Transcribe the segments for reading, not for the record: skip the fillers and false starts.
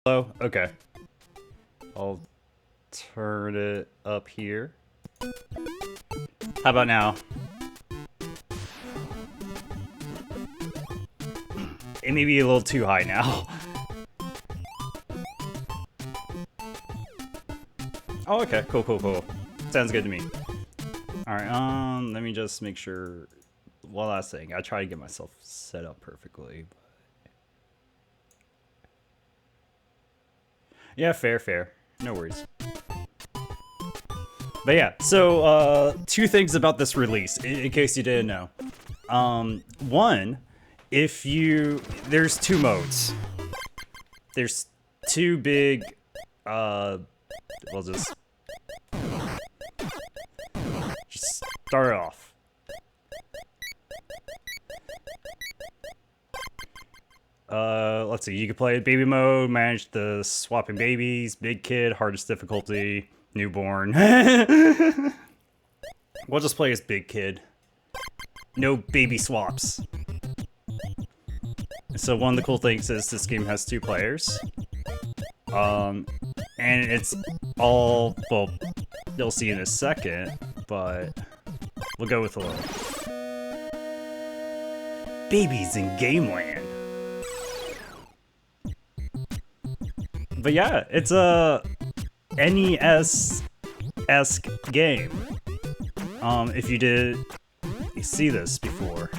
Hello? Okay. I'll turn it up here. How about now? It may be a little too high now. Oh, okay. Cool, cool, cool. Sounds good to me. Alright, let me just make sure. One last thing. I try to get myself set up perfectly. Yeah, fair. No worries. But yeah, so, two things about this release, in case you didn't know. One, there's two modes. There's two big, we'll just start off. Let's see, you can play baby mode, manage the swapping babies, big kid, hardest difficulty, newborn. We'll just play as big kid. No baby swaps. So one of the cool things is this game has 2 players. And it's all, well, you'll see in a second, but we'll go with a little. Babies in Gameland. But yeah, it's a NES-esque game. If you see this before.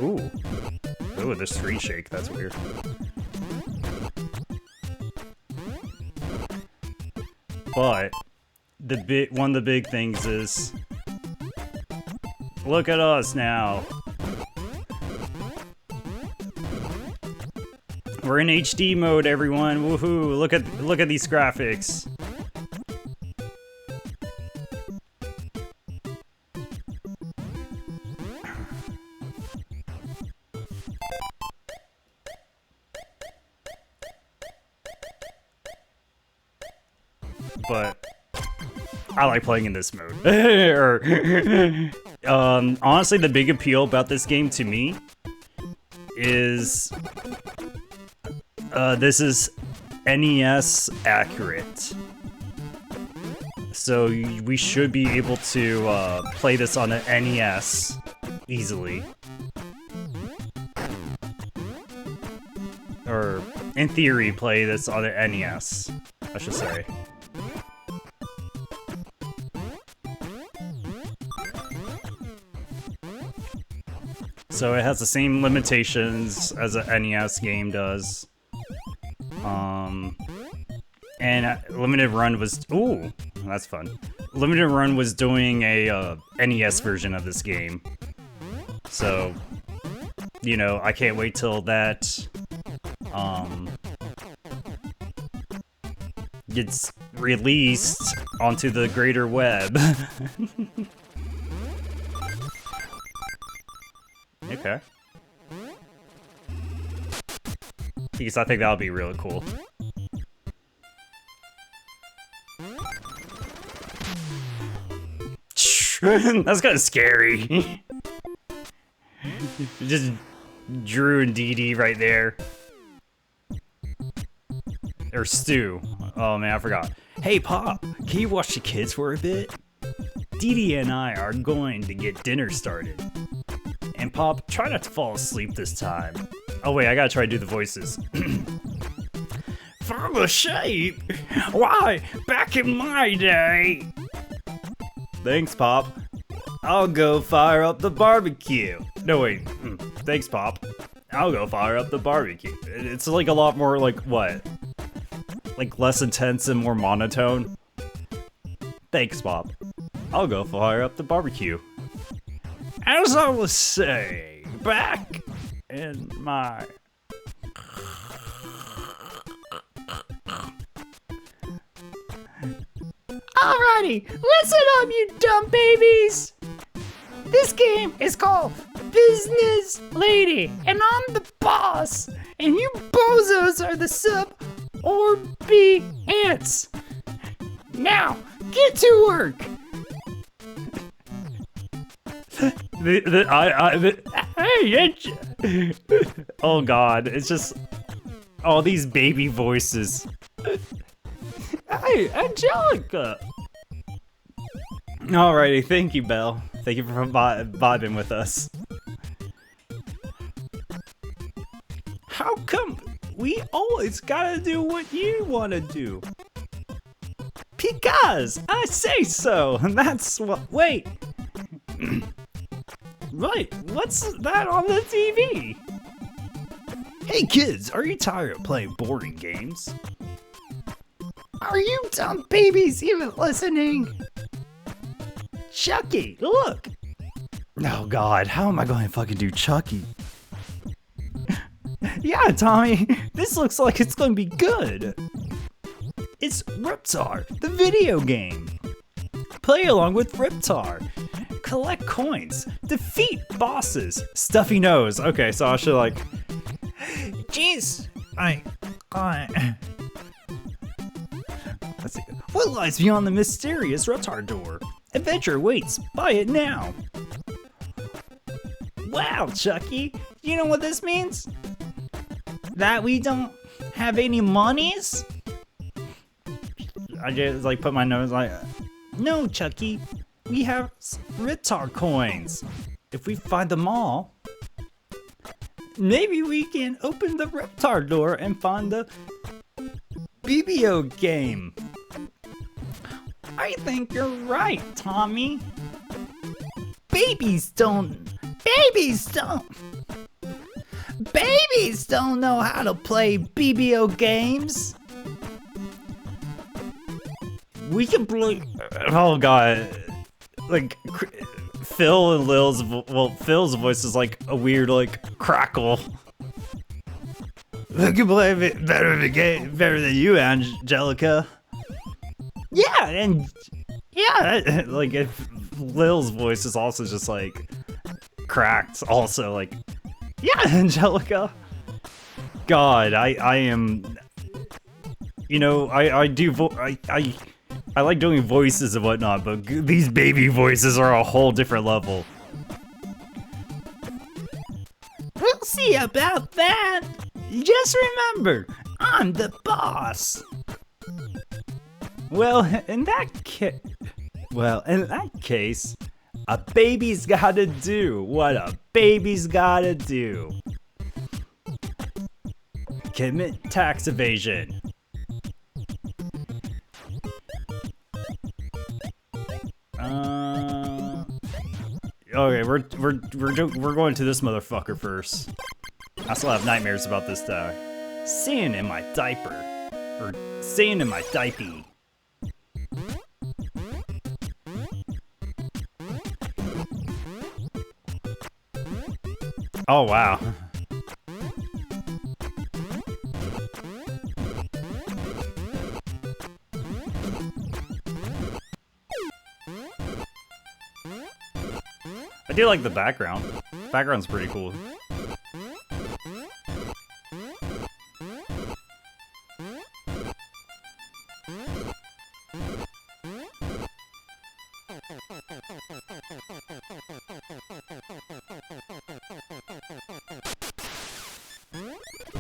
Ooh, the screen shake, that's weird. But one of the big things is, look at us now. We're in HD mode, everyone. Woohoo! Look at these graphics. But I like playing in this mode. Honestly, the big appeal about this game to me is this is NES accurate. So we should be able to play this on an NES easily. Or, in theory, play this on an NES, I should say. So it has the same limitations as an NES game does. And Limited Run was, ooh, that's fun. Limited Run was doing a NES version of this game. So, you know, I can't wait till that gets released onto the greater web. Okay. Because I think that would be really cool. That's kind of scary. Just Drew and Dee Dee right there. Or Stu. Oh man, I forgot. Hey Pop, can you watch the kids for a bit? Dee Dee and I are going to get dinner started. And Pop, try not to fall asleep this time. Oh wait, I gotta try to do the voices. From a shape? Why, back in my day. Thanks, Pop. I'll go fire up the barbecue. No, wait. Thanks, Pop. I'll go fire up the barbecue. It's like a lot more like, what? Like less intense and more monotone? Thanks, Pop. I'll go fire up the barbecue. As I was saying, back in my... Alrighty, listen up, you dumb babies! This game is called Business Lady, and I'm the boss, and you bozos are the sub or B ants. Now, get to work! Hey, oh god, it's just... All these baby voices. Hey, Angelica! Alrighty, thank you, Belle. Thank you for vibing with us. How come we always gotta do what you wanna do? Because I say so, and that's what. Wait! Right, what's that on the TV? Hey kids, are you tired of playing boring games? Are you dumb babies even listening? Chucky, look! Oh god, how am I going to fucking do Chucky? Yeah, Tommy, this looks like it's going to be good. It's Riptar, the video game. Play along with Riptar. Collect coins. Defeat bosses. Stuffy nose. Okay, so I should like... Jeez, let's see. What lies beyond the mysterious Riptar door? Adventure waits. Buy it now. Wow, Chucky. You know what this means? That we don't have any monies? I just like put my nose like, no, Chucky. We have Riptar coins. If we find them all, maybe we can open the Riptar door and find the BBO game. I think you're right, Tommy. Babies don't know how to play BBO games. We can play. Oh god, like Phil and Lil's. Well, Phil's voice is like a weird like crackle. We can play it better than you, Angelica. Yeah, and yeah, like if Lil's voice is also just like cracked, also like, yeah, Angelica. God, I am. You know, I like doing voices and whatnot, but these baby voices are a whole different level. We'll see about that. Just remember, I'm the boss. Well, in that case, a baby's gotta do what a baby's gotta do. Commit tax evasion. Okay, we're going to this motherfucker first. I still have nightmares about this guy. Sand in my diaper, or sand in my diaper. Oh wow. I do like the background. Background's pretty cool.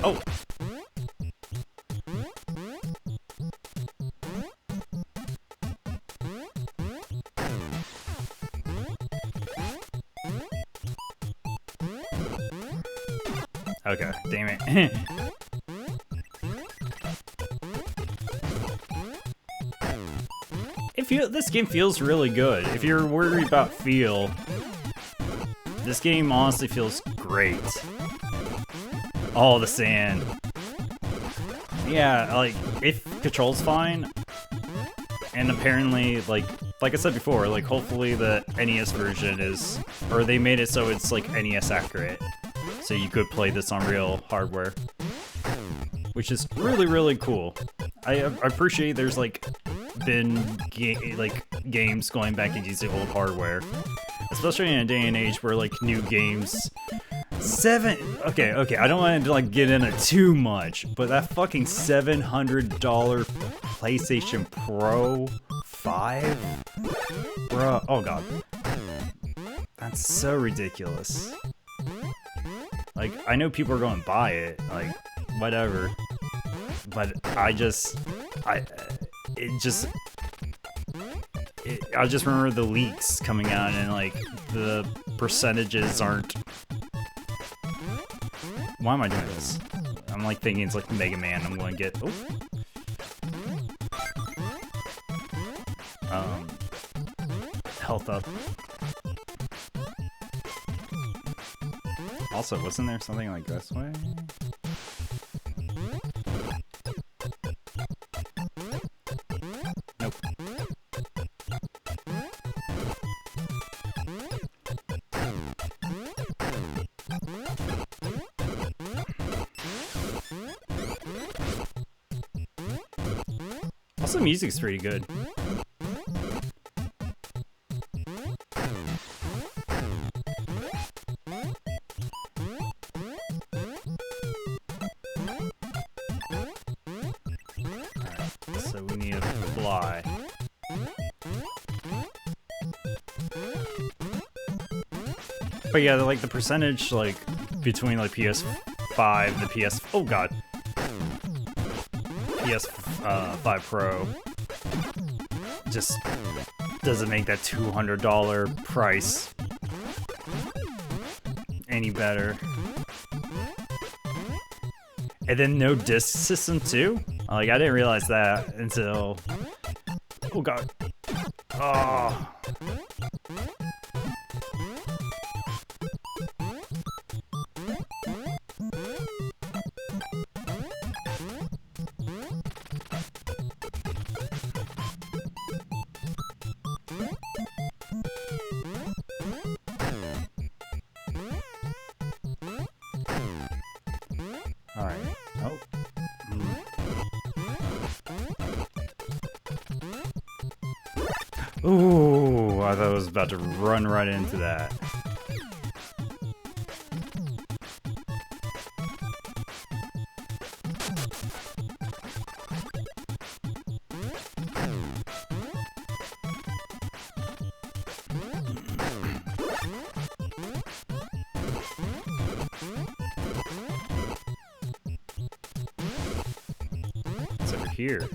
Oh. Okay, damn it. This game feels really good. If you're worried about feel, this game honestly feels great. All the sand. Yeah, like, if control's fine, and apparently, like I said before, like, hopefully the NES version is, or they made it so it's, like, NES accurate. So you could play this on real hardware. Which is really, really cool. I appreciate there's, like, been games going back and using old hardware. Especially in a day and age where, like, new games... Okay, I don't want to, like, get into too much, but that fucking $700 PlayStation Pro 5? Bruh, oh god. That's so ridiculous. Like, I know people are going to buy it, like, whatever. but I just remember the leaks coming out and like the percentages aren't. Why am I doing this? I'm like thinking it's like Mega Man. I'm going to get health up. Also, wasn't there something like this way? Nope. Also, music's pretty good. So we need to fly. But yeah, like the percentage, like between like PS5 and the PS. Oh god. PS5 Pro just doesn't make that $200 price any better. And then no disc system too? Like I didn't realize that until. Oh god. Oh. Alright. Oh. Ooh, I thought I was about to run right into that. It's over here.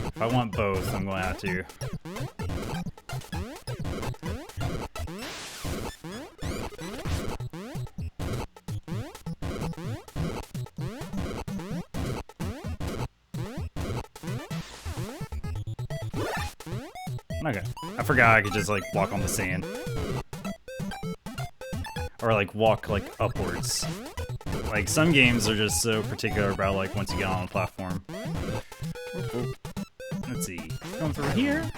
If I want both, I'm going to have to. Okay. I forgot I could just like walk on the sand. Or like walk like upwards. Like some games are just so particular about like once you get on a platform. Oh. Let's see. Going through here.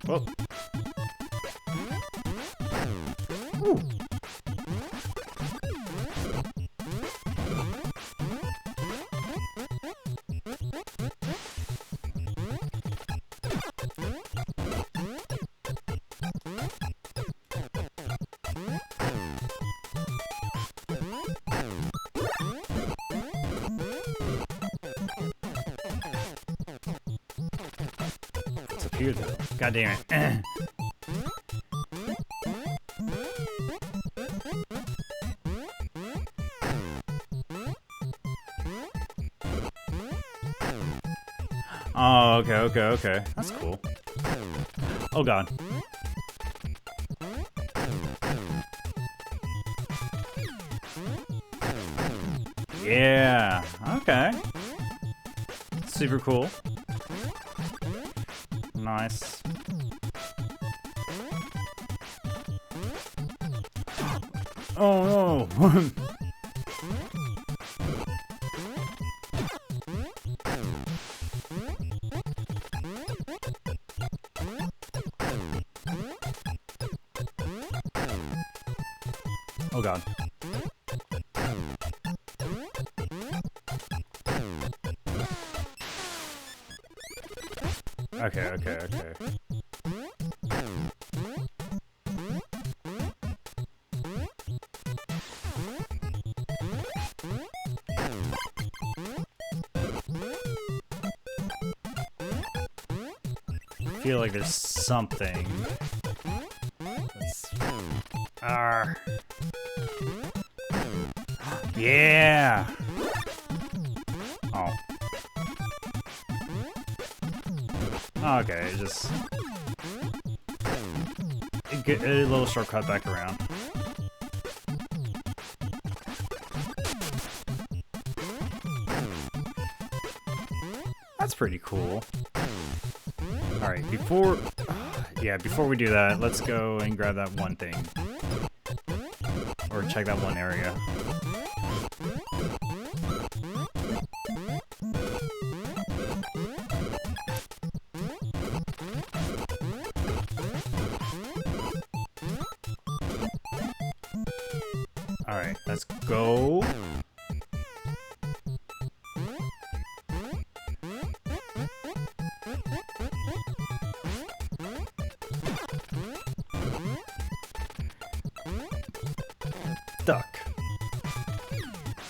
Whoa. Ooh. Here though. God damn it. Oh, okay. That's cool. Oh god. Yeah. Okay. Super cool. Nice. Oh no! Oh god. Okay. feel like there's something. Let's... Yeah! Oh. Okay, just... Get a little shortcut back around. That's pretty cool. Alright, before we do that, let's go and grab that one thing. Or check that one area. Alright, let's go.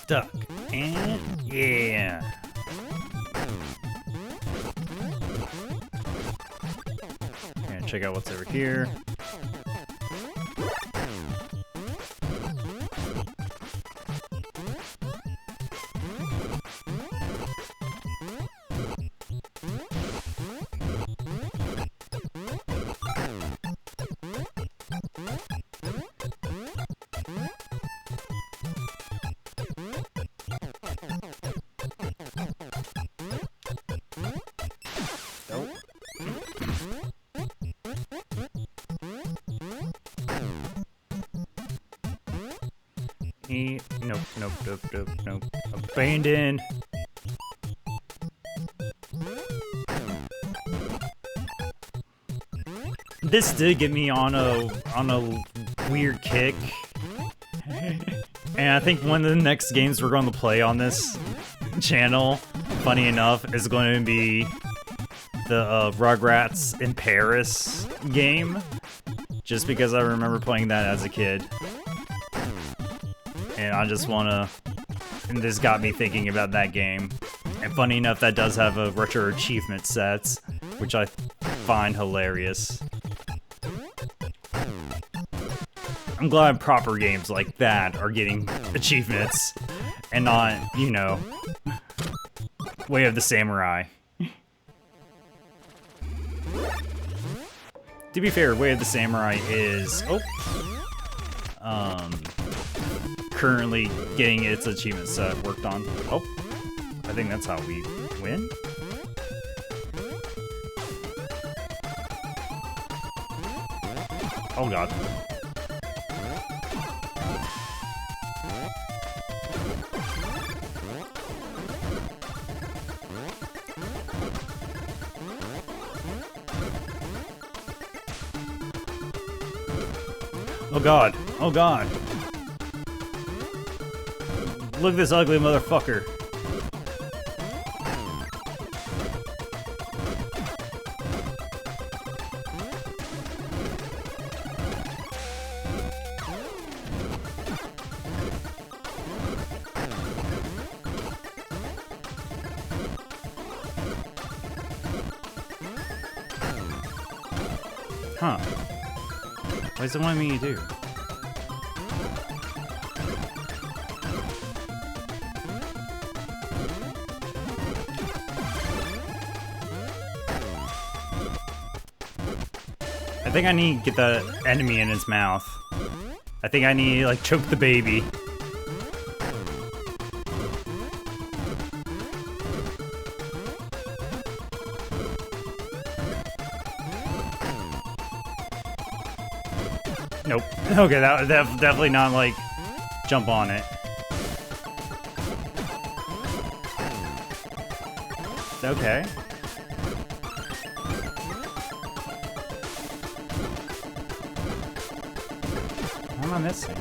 Duck. And yeah. And check out what's over here. Nope. Abandoned. This did get me on a weird kick. And I think one of the next games we're going to play on this channel, funny enough, is going to be the Rugrats in Paris game. Just because I remember playing that as a kid. And I just wanna... And this got me thinking about that game. And funny enough, that does have a retro achievement sets, which I find hilarious. I'm glad proper games like that are getting achievements, and not, you know, Way of the Samurai. To be fair, Way of the Samurai is... currently getting its achievement set worked on. Oh, I think that's how we win. Oh god. Oh god. Oh god. Look at this ugly motherfucker. Huh. What does it want me to do? I think I need to get the enemy in his mouth. I think I need to, like, choke the baby. Nope. Okay, that definitely not, like, jump on it. Okay. What am I missing?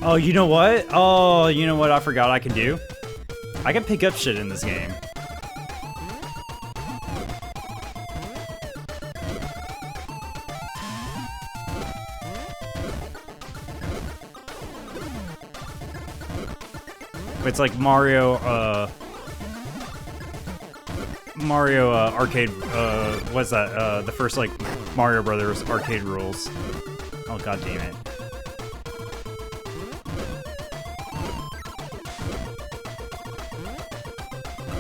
Oh, you know what? Oh, you know what I forgot I can do? I can pick up shit in this game. It's like Mario arcade, what's that? The first, like, Mario Brothers arcade rules. Oh, god damn it.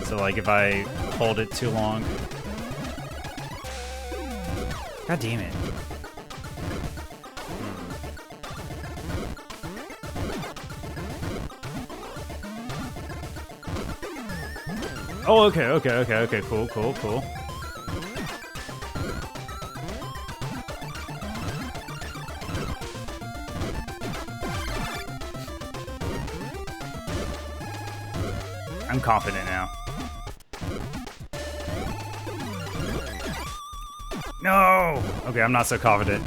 So, like, if I hold it too long... God damn it. Oh, okay, cool. I'm confident now. No! Okay, I'm not so confident.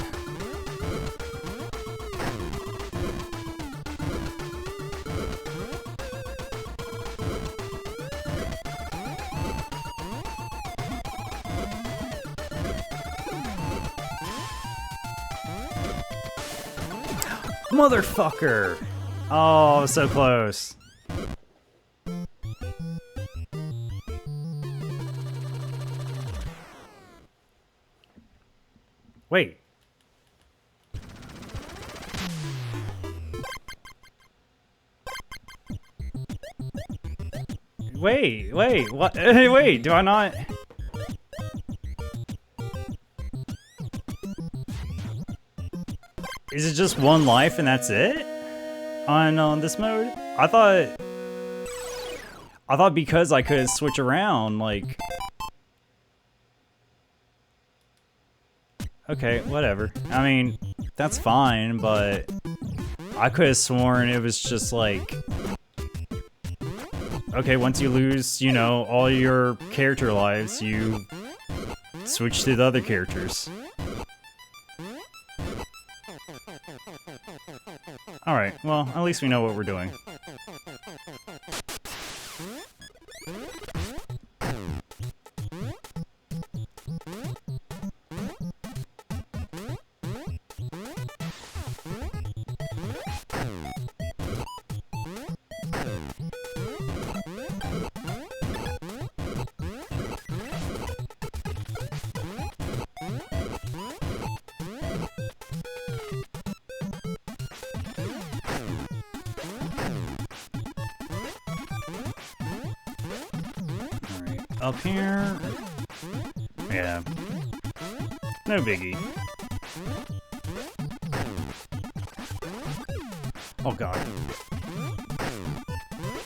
Motherfucker! Oh, I was so close. Wait. Wait, what? Wait, do I not? Is it just one life and that's it? On this mode? I thought because I could switch around, like... Okay, whatever. I mean, that's fine, but... I could have sworn it was just like... Okay, once you lose, you know, all your character lives, you switch to the other characters. Alright, well, at least we know what we're doing. Up here. Yeah. No biggie. Oh god.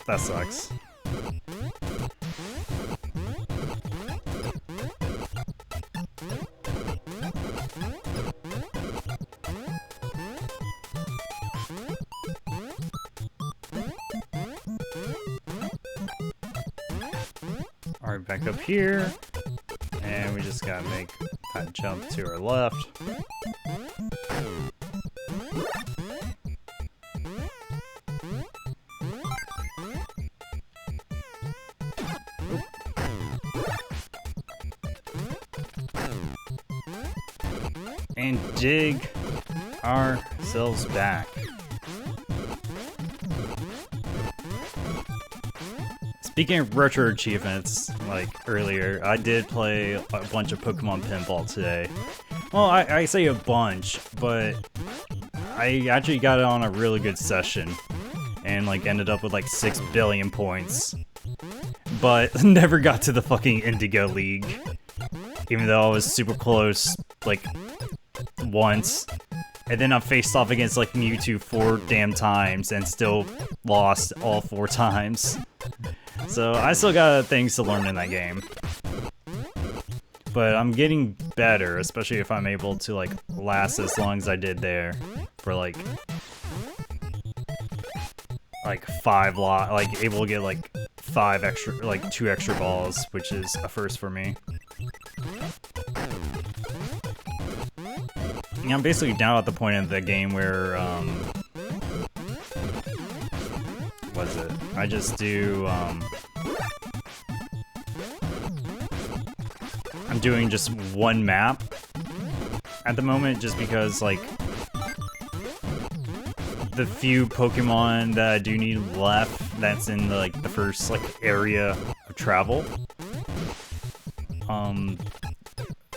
That sucks. Alright, back up here. And we just gotta make that jump to our left. And dig ourselves back. Speaking of retro achievements, like earlier, I did play a bunch of Pokemon Pinball today. Well, I say a bunch, but I actually got it on a really good session. And like ended up with like 6 billion points. But never got to the fucking Indigo League. Even though I was super close, like, once. And then I faced off against like Mewtwo 4 damn times and still lost all 4 times. So I still got things to learn in that game. But I'm getting better, especially if I'm able to like last as long as I did there for like 5 like able to get like 5 extra, like 2 extra balls, which is a first for me. Yeah, I'm basically now at the point of the game where what is it? I just do I'm doing just one map at the moment, just because like the few Pokemon that I do need left that's in the, like the first like area of travel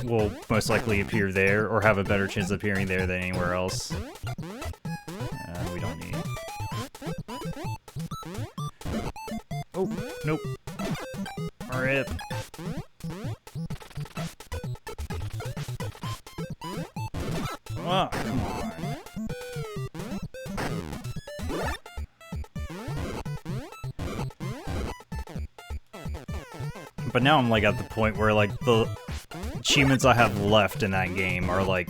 will most likely appear there, or have a better chance of appearing there than anywhere else. We don't need. Oh, nope. Rip. Oh, come on. But now I'm like at the point where like the achievements I have left in that game are like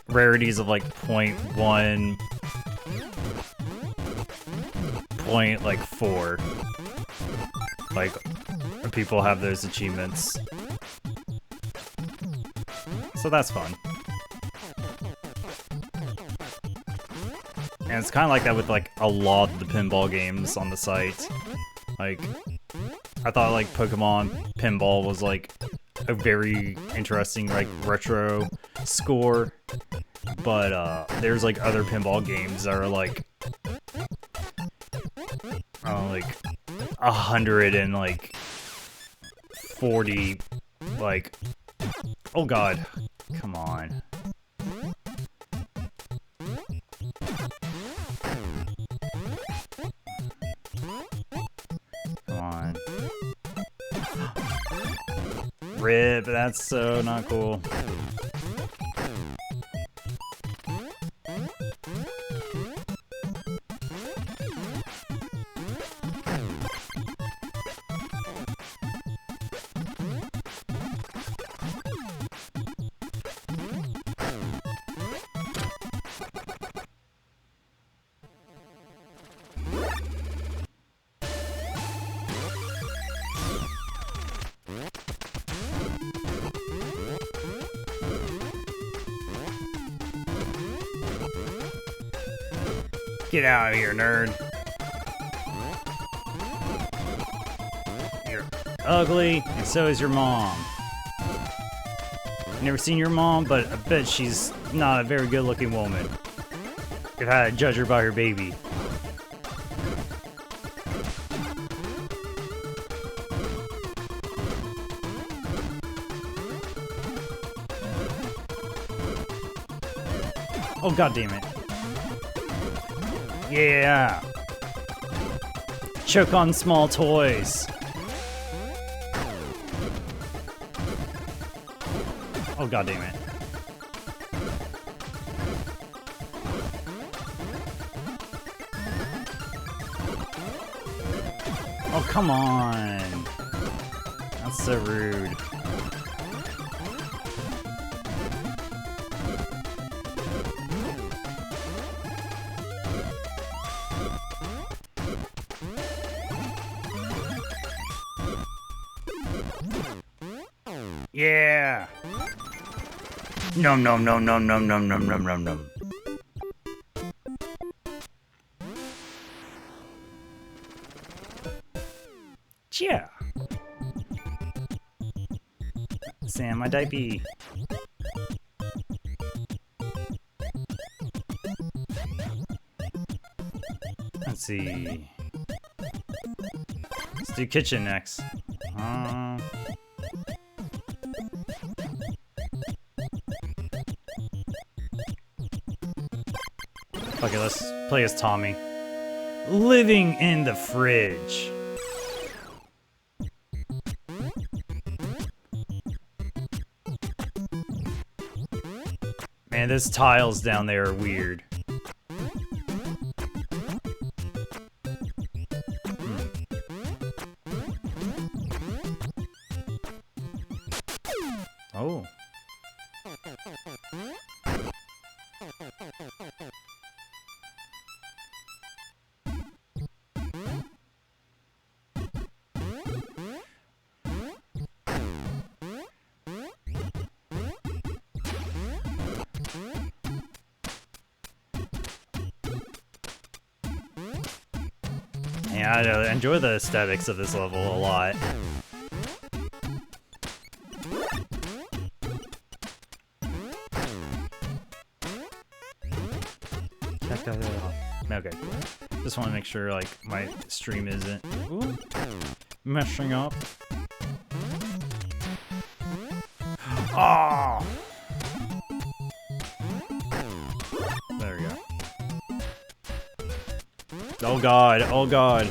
rarities of like 0.1, like 4. Like people have those achievements. So that's fun. And it's kind of like that with like a lot of the pinball games on the site. Like, I thought like Pokemon Pinball was like a very interesting like retro score, but there's like other pinball games that are like 140, like, oh god, come on. Rip, that's so not cool. Get out of here, nerd. You're ugly, and so is your mom. Never seen your mom, but I bet she's not a very good-looking woman. If I had to judge her by her baby. Oh, god damn it. Yeah! Choke on small toys. Oh god damn it. Oh come on. That's so rude. Yeah. Nom nom nom nom nom nom nom nom nom nom. Yeah. Sam, my diaper. Let's see. Let's do kitchen next. Okay, let's play as Tommy. Living in the fridge. Man, those tiles down there are weird. Oh. Yeah, I enjoy the aesthetics of this level a lot. Okay, cool. Just want to make sure like my stream isn't messing up. Oh! There we go. Oh god, oh god.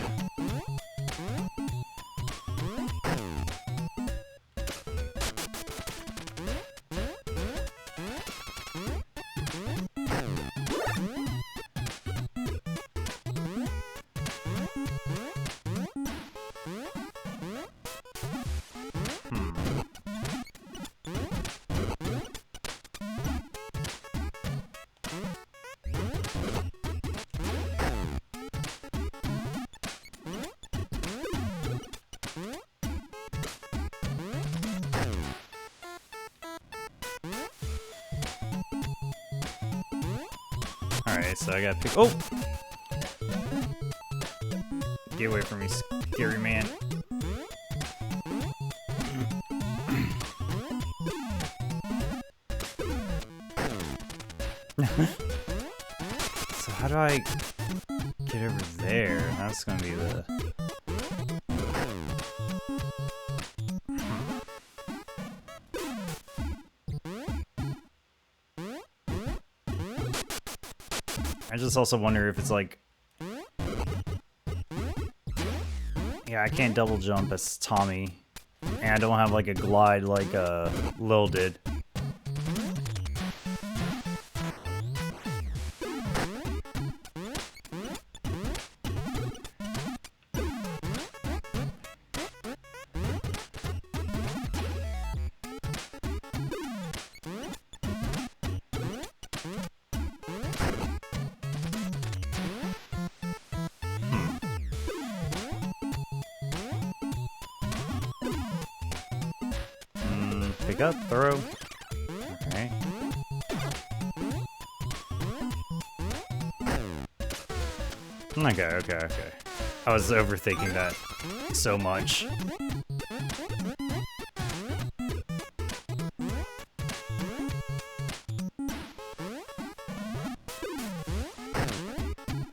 Alright, so I gotta pick. Oh! Get away from me, scary man. So, how do I get over there? That's gonna be the. I just also wonder if it's like... Yeah, I can't double jump as Tommy. And I don't have like a glide like Lil did. Pick up, throw. Okay. Okay. I was overthinking that so much.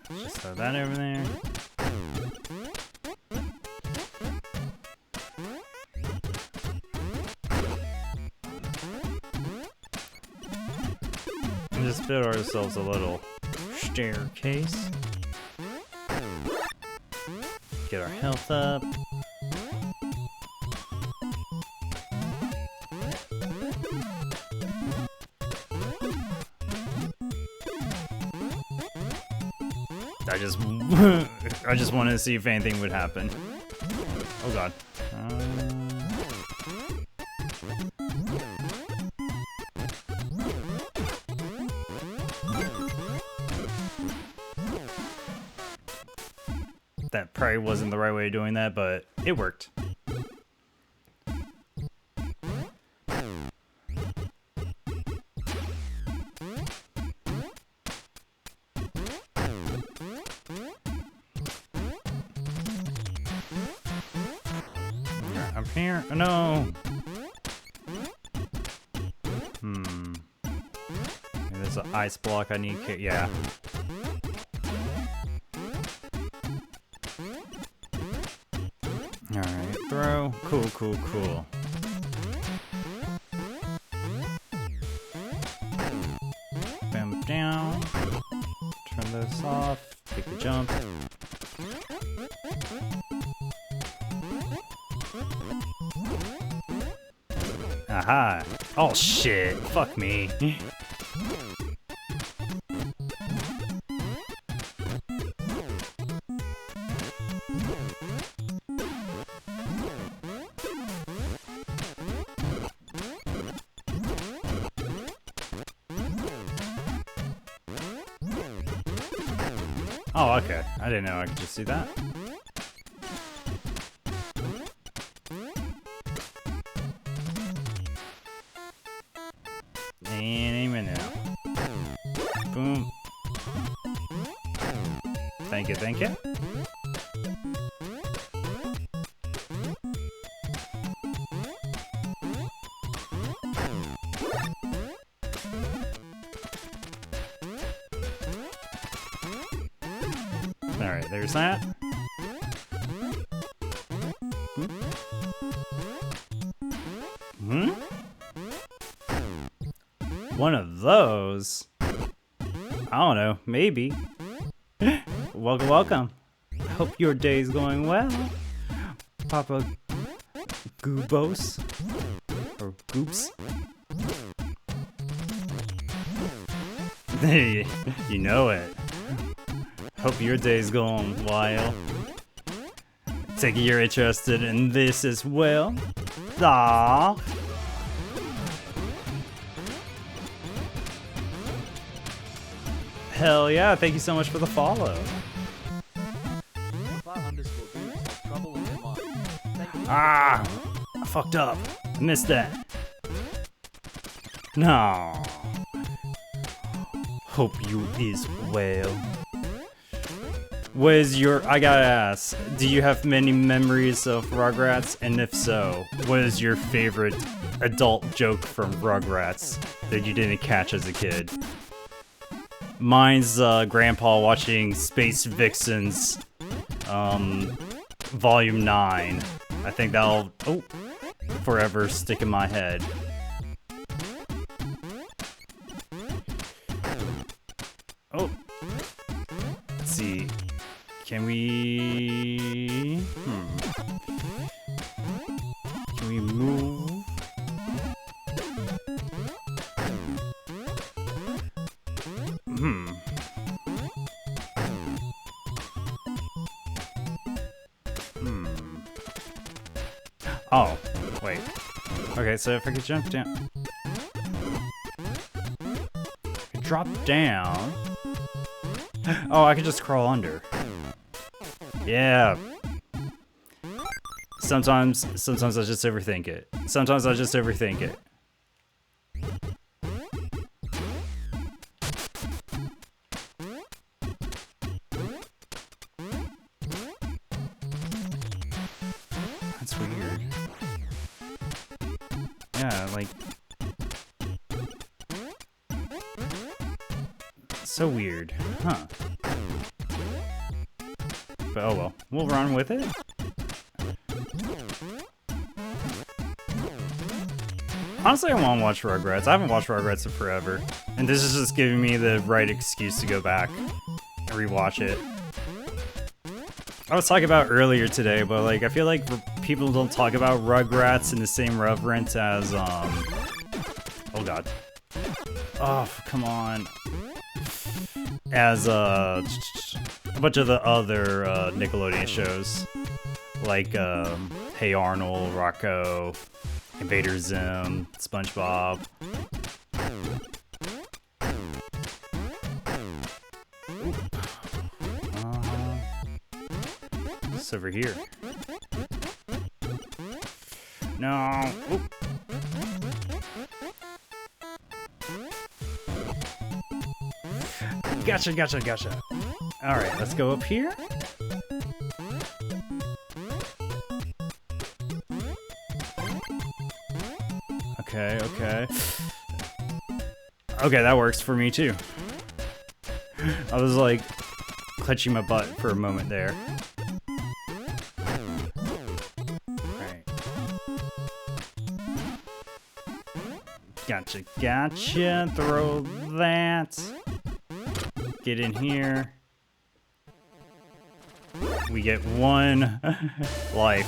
Just throw that over there. Just build ourselves a little staircase. Get our health up. I just wanted to see if anything would happen. Oh god. That probably wasn't the right way of doing that, but it worked. Up here? Oh, no! There's an ice block I need. Yeah. Alright, throw. Cool. Bam, down. Turn this off. Take the jump. Aha! Oh shit! Fuck me. Oh, okay. I didn't know I could just do that. Aim now. Boom. Thank you. Alright, there's that. Hmm? One of those? I don't know, maybe. Welcome, welcome. Hope your day's going well. Papa Goobos. Or Goops. You know it. Hope your day's going wild. Take it you're interested in this as well. Aww. Hell yeah, thank you so much for the follow. Ah, I fucked up. I missed that. No. Hope you is well. I gotta ask, do you have many memories of Rugrats? And if so, what is your favorite adult joke from Rugrats that you didn't catch as a kid? Mine's Grandpa watching Space Vixens, Volume 9. I think that'll, forever stick in my head. Oh. Let's see. Can we... Can we move? Oh, wait. Okay, so if I could jump down... Drop down... Oh, I could just crawl under. Yeah. Sometimes I just overthink it. Sometimes I just overthink it. That's weird. Yeah, like... So weird. Huh. But oh well. We'll run with it. Honestly, I want to watch Rugrats. I haven't watched Rugrats in forever. And this is just giving me the right excuse to go back and rewatch it. I was talking about earlier today, but like I feel like people don't talk about Rugrats in the same reverence as oh god. Oh, come on. As a bunch of the other Nickelodeon shows, like Hey Arnold, Rocco, Invader Zim, SpongeBob. It's over here. No. Oop. Gotcha, gotcha, gotcha. Alright, let's go up here. Okay, okay. Okay, that works for me too. I was like clutching my butt for a moment there. Alright. Gotcha, gotcha. Throw that. Get in here. We get one life.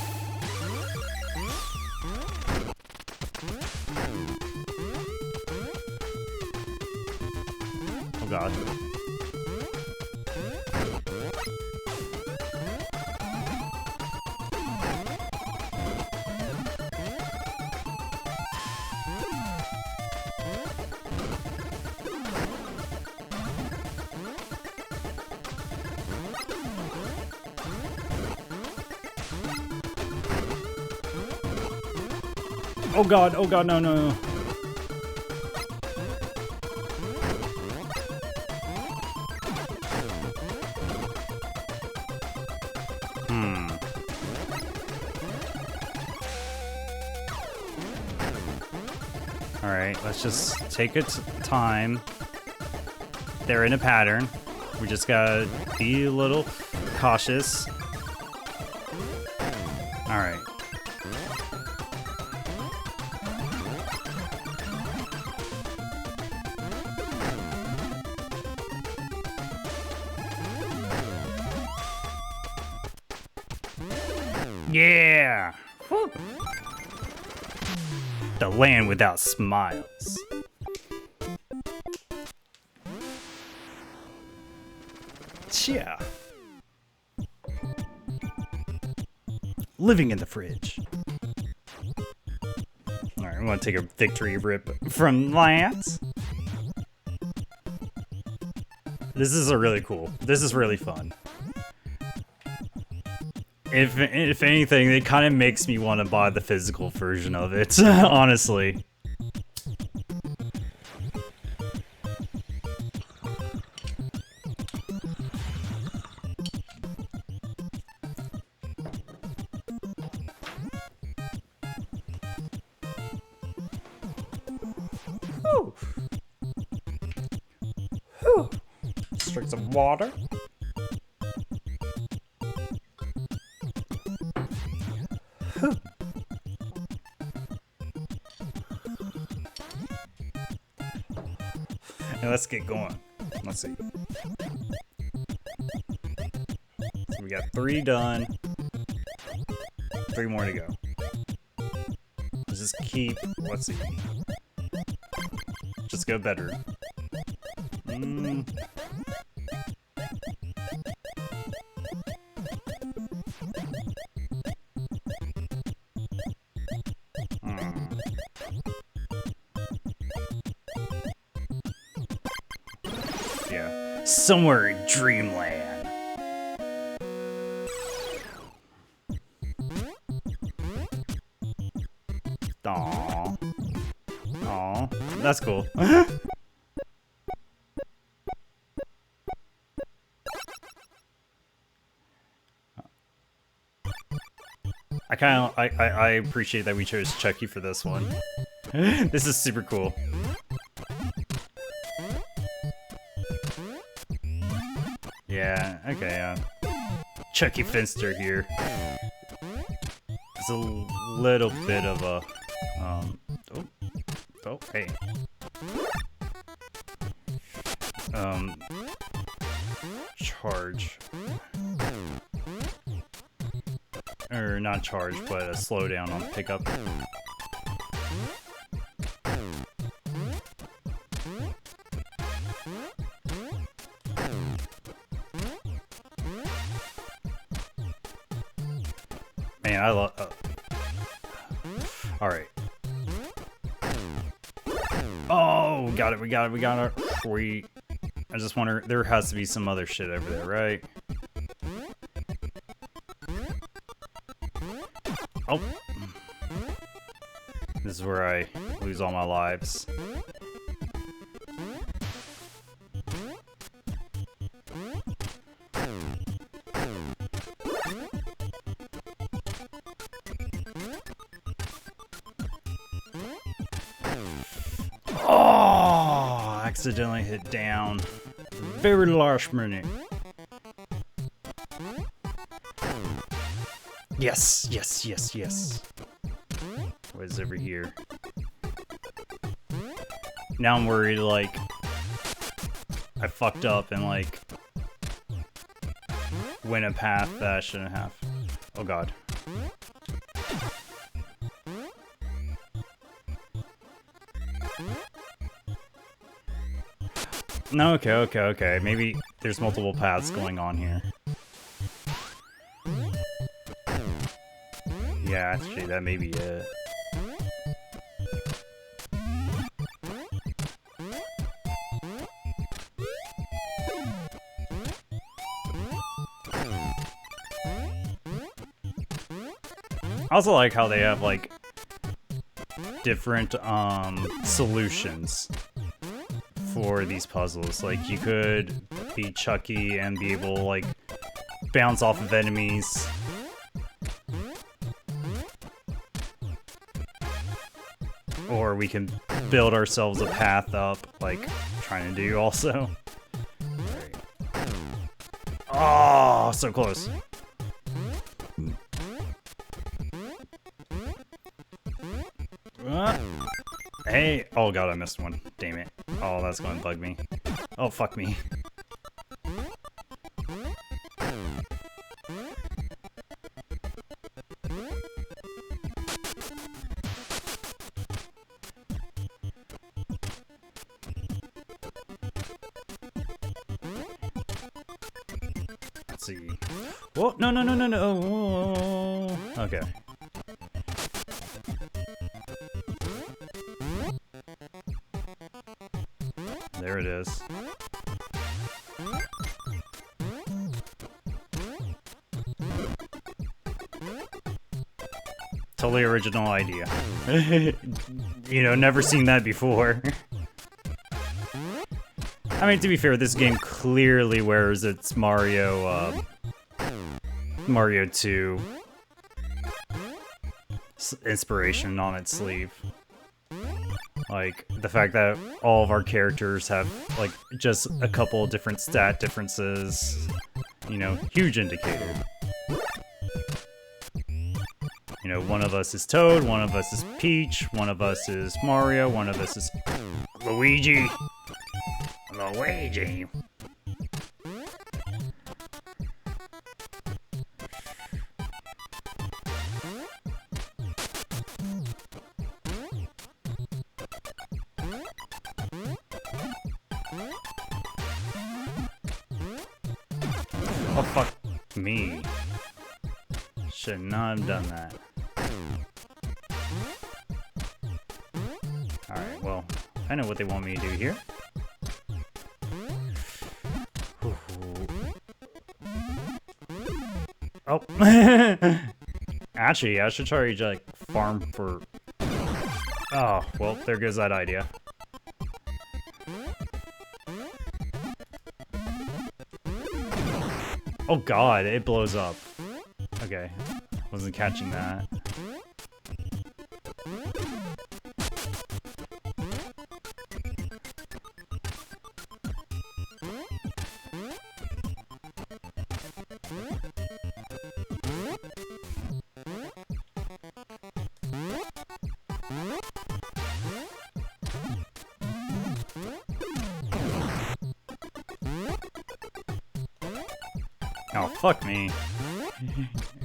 Oh god. Oh god, no, no, no. Alright, let's just take its time. They're in a pattern. We just gotta be a little cautious. Alright. Yeah! Whew. The land without smiles. Yeah. Living in the fridge. Alright, I'm gonna take a victory rip from Lance. This is really cool. This is really fun. If anything, it kind of makes me want to buy the physical version of it, honestly. Whew. Whew. Let's drink some water. And let's get going. Let's see. So we got 3 done. 3 more to go. Let's just keep. Let's see. Just go better. Yeah. Somewhere in Dreamland. Aww. Aww. That's cool. I appreciate that we chose Chucky for this one. This is super cool. Yeah, okay, Chucky Finster here. It's a little bit of a, oh, hey. Charge. Or not charge, but a slowdown on the pickup. Man, I love. All right. Oh, got it. We got it. We got it. I just wonder. There has to be some other shit over there, right? Oh. This is where I lose all my lives. Oh, accidentally hit down. Very last minute. Yes, yes, yes, yes. What is over here? Now I'm worried, like, I fucked up and, like, went a path that I shouldn't have. Oh god. No, okay. Maybe there's multiple paths going on here. Yeah, actually, that may be it. I also like how they have, like, different, solutions for these puzzles. Like, you could be Chucky and be able to, like, bounce off of enemies. Or we can build ourselves a path up, like trying to do also. Right. Oh, so close. Hey, oh god, I missed one. Damn it. Oh, that's going to bug me. Oh, fuck me. Let's see. Whoa, no, no, no, no, no. Whoa. Okay. There it is. Totally original idea. You know, never seen that before. I mean, to be fair, this game clearly wears its Mario 2 inspiration on its sleeve. Like, the fact that all of our characters have, like, just a couple different stat differences, you know, huge indicator. You know, one of us is Toad, one of us is Peach, one of us is Mario, one of us is Luigi. Luigi. Oh, fuck me. Should not have done that. Alright, well, I know what they want me to do here. Oh. Actually, I should try to, like, farm for... Oh, well, there goes that idea. Oh god, it blows up. Okay, wasn't catching that. Oh, fuck me.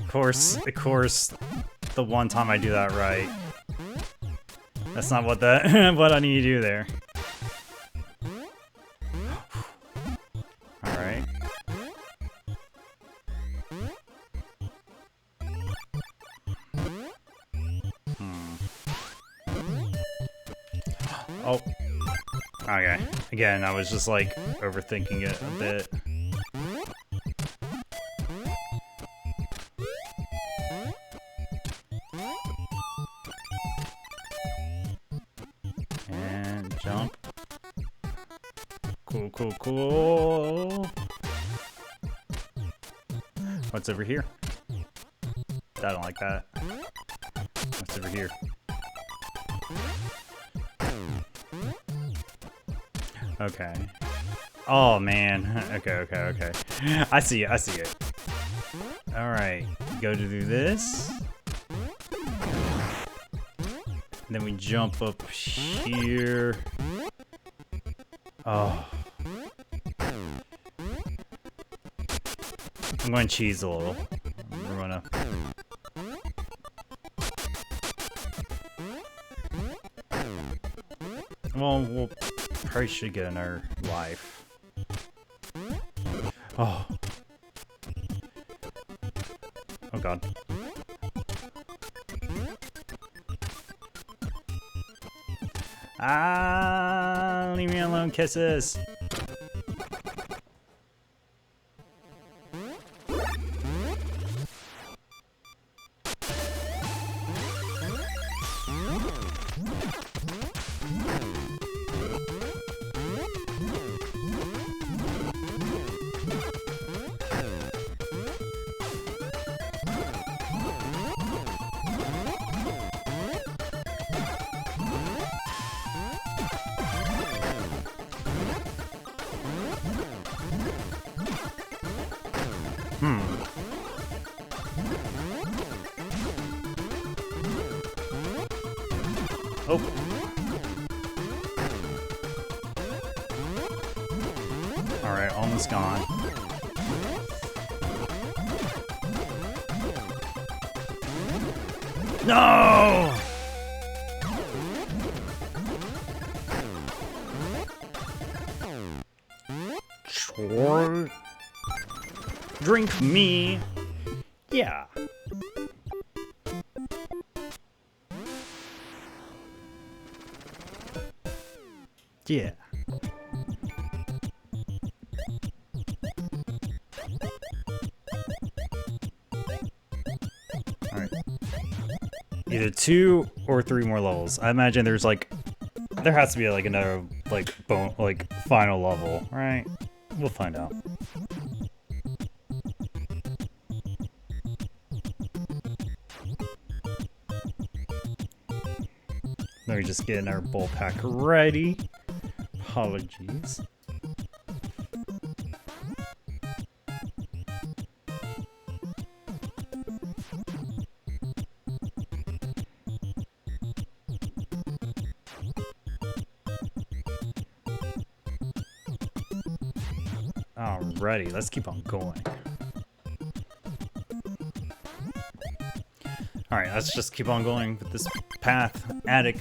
Of course, the one time I do that right. That's not what what I need to do there. Alright. Oh. Okay. Again, I was just like overthinking it a bit. And jump. Cool, cool, cool. What's over here? I don't like that. What's over here? Okay. Oh man. Okay, okay, okay. I see it, I see it. Alright. Go to do this. And then we jump up here. Oh. I'm going to cheese a little. We're gonna... Well, we'll probably should get another life. Oh. Oh god. Ah, leave me alone, kisses. Oh. Alright, almost gone. No! Sure. Drink me. Yeah. Yeah. Alright. Either 2 or 3 more levels. I imagine there's like, there has to be like another like final level, right? We'll find out. Let me just get our bowl pack ready. Apologies. Alrighty, let's keep on going. Alright, let's just keep on going with this path. Attic.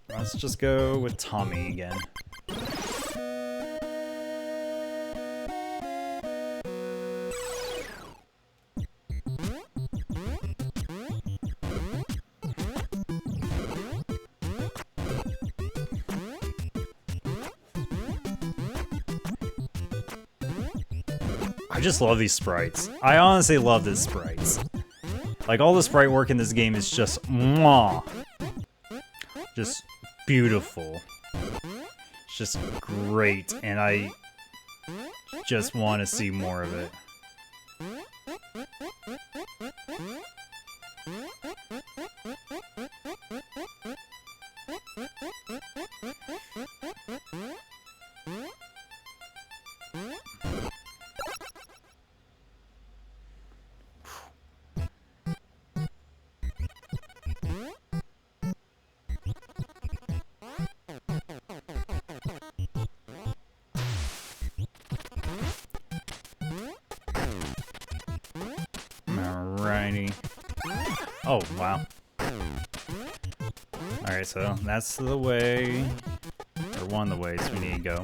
Let's just go with Tommy again. I just love these sprites. I honestly love these sprites. Like, all the sprite work in this game is just mwah. Just beautiful. It's just great, and I just want to see more of it. Alrighty. Oh, wow. Alright, so that's the way, or one of the ways we need to go.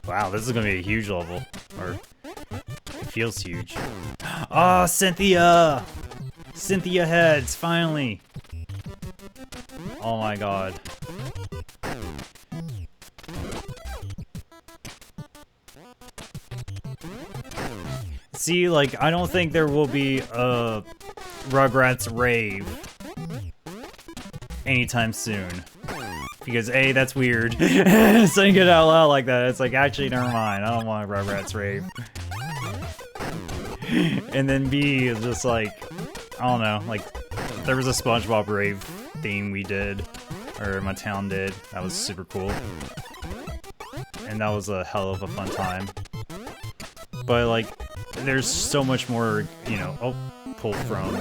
Wow, this is gonna be a huge level, or it feels huge. Ah, oh, Cynthia! Cynthia heads, finally! Oh my god. See, like, I don't think there will be a Rugrats rave anytime soon. Because A, that's weird. Saying it out loud like that, it's like, actually, never mind. I don't want a Rugrats rave. And then B is just like, I don't know, like, there was a SpongeBob rave theme we did, or my town did. That was super cool. And that was a hell of a fun time. But, like, there's so much more, you know, pulled from,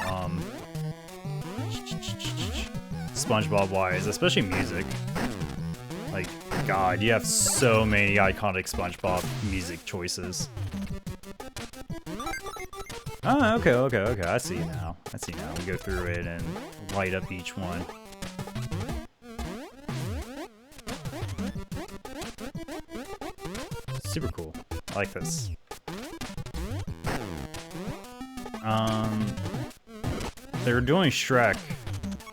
SpongeBob wise, especially music. Like, God, you have so many iconic SpongeBob music choices. Oh, okay, I see now. We go through it and light up each one. Super cool. I like this. They're doing Shrek,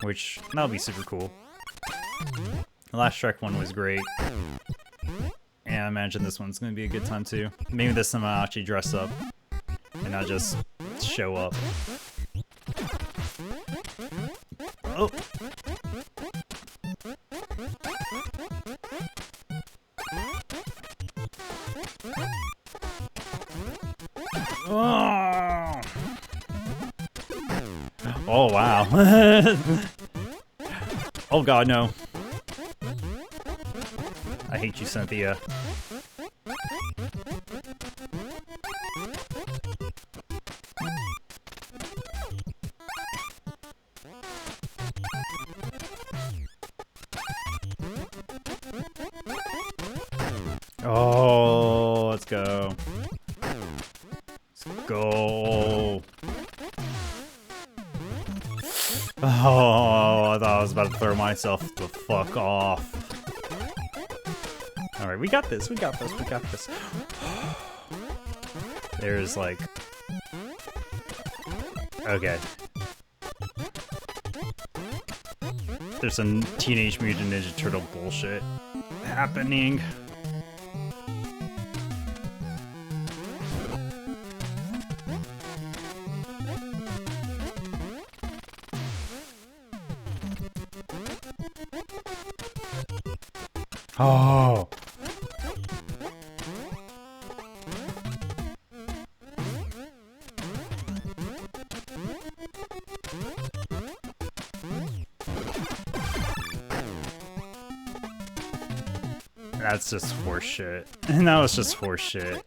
which that'll be super cool. The last Shrek one was great. And I imagine this one's gonna be a good time too. Maybe this time I'll actually dress up and not just show up. Oh! Oh, oh wow. Oh god, no. I hate you, Cynthia. go. Oh, I thought I was about to throw myself the fuck off. Alright, we got this, we got this, we got this. There's like... Okay. There's some Teenage Mutant Ninja Turtle bullshit happening. Oh. That's just horse shit. And that was just horse shit.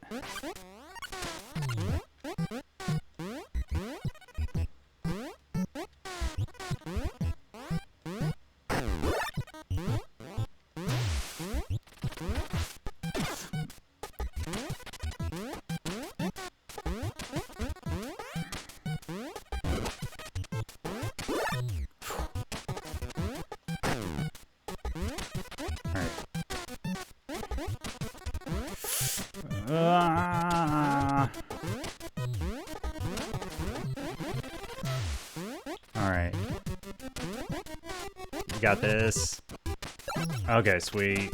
Alright. You got this. Okay, sweet.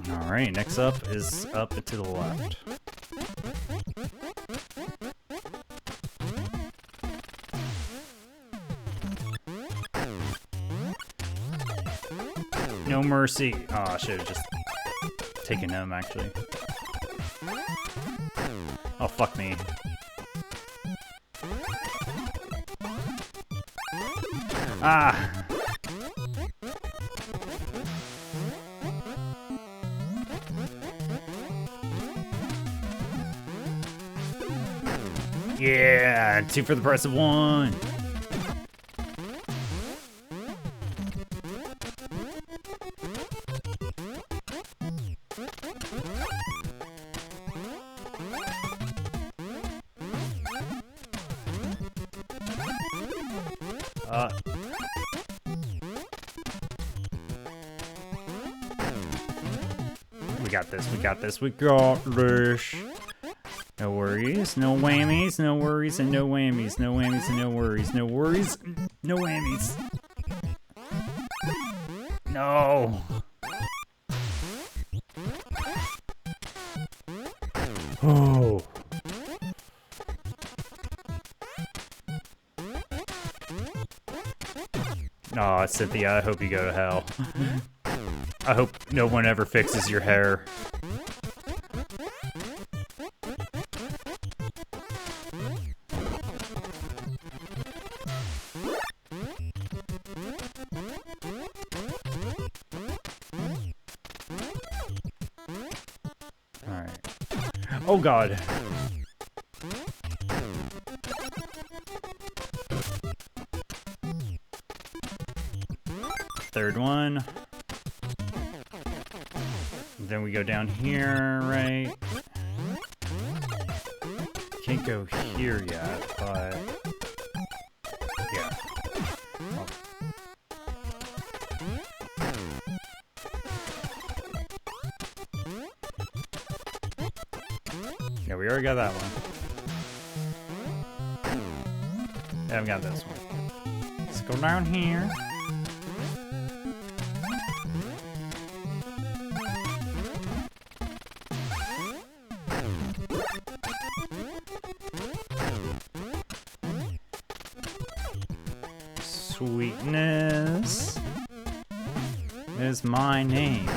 Alright, next up is up and to the left. No mercy. Oh, I should have just taken him, actually. Oh, fuck me. Ah! Yeah! 2 for the price of 1! We got this, we got this, we got this. No worries, no whammies, no worries, and no whammies, no whammies, and no worries, no worries, no whammies. No. Oh. Aw, Cynthia, I hope you go to hell. I hope no one ever fixes your hair. Alright. Oh god. Third one. Then we go down here, right? Can't go here yet, but... yeah. Oh. Yeah, we already got that one. Yeah, I've got this one. Let's go down here. Sweetness is my name.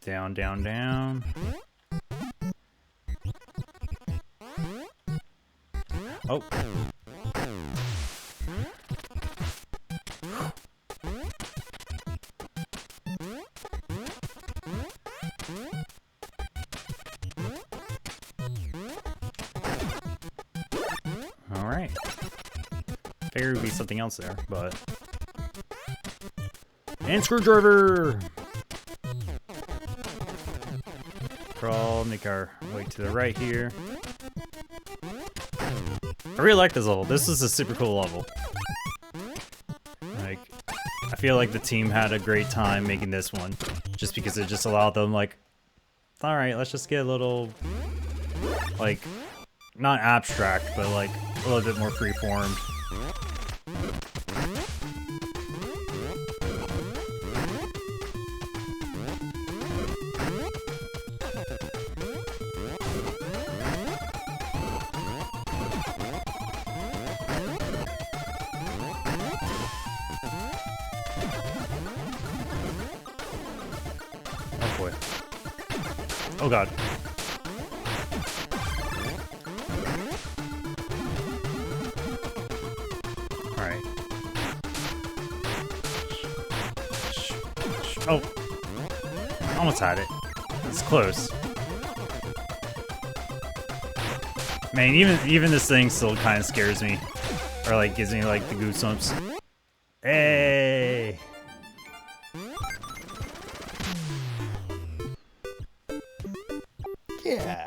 Down, down, down. Oh. there would be something else there, but... And screwdriver! Crawl, make our way to the right here. I really like this level. This is a super cool level. Like, I feel like the team had a great time making this one. Just because it just allowed them, like, alright, let's just get a little, like, not abstract, but like, a little bit more free-formed. Oh boy. Oh god. Alright. Oh. Almost had it. It's close. Man, even this thing still kind of scares me. Or like gives me like the goosebumps. Hey! Yeah.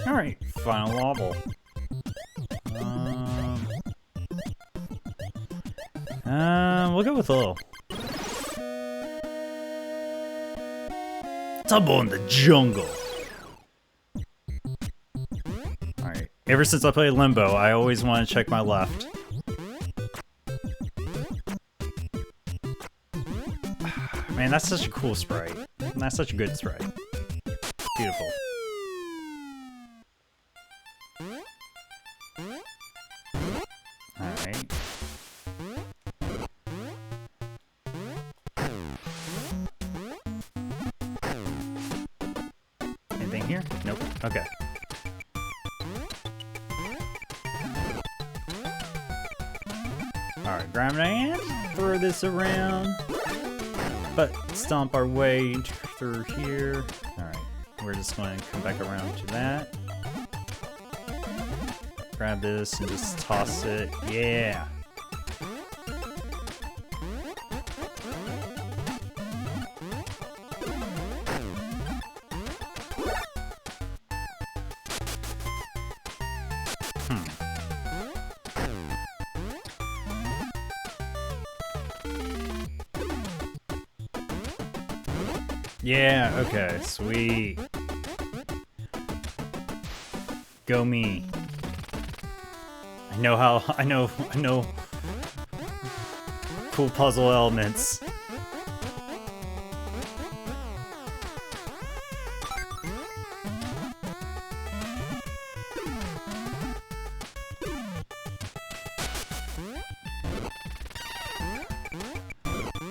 Alright, final wobble. We'll go with a little. Tumble in the jungle. Alright. Ever since I played Limbo, I always want to check my left. Man, that's such a cool sprite. And that's such a good sprite. Beautiful. Alright. Anything here? Nope. Okay. Alright, grab my hand, throw this around, but stomp our way through here. Alright, we're just going to come back around to that. Grab this and just toss it. Yeah! Yeah, okay, sweet. Go me. I know cool puzzle elements.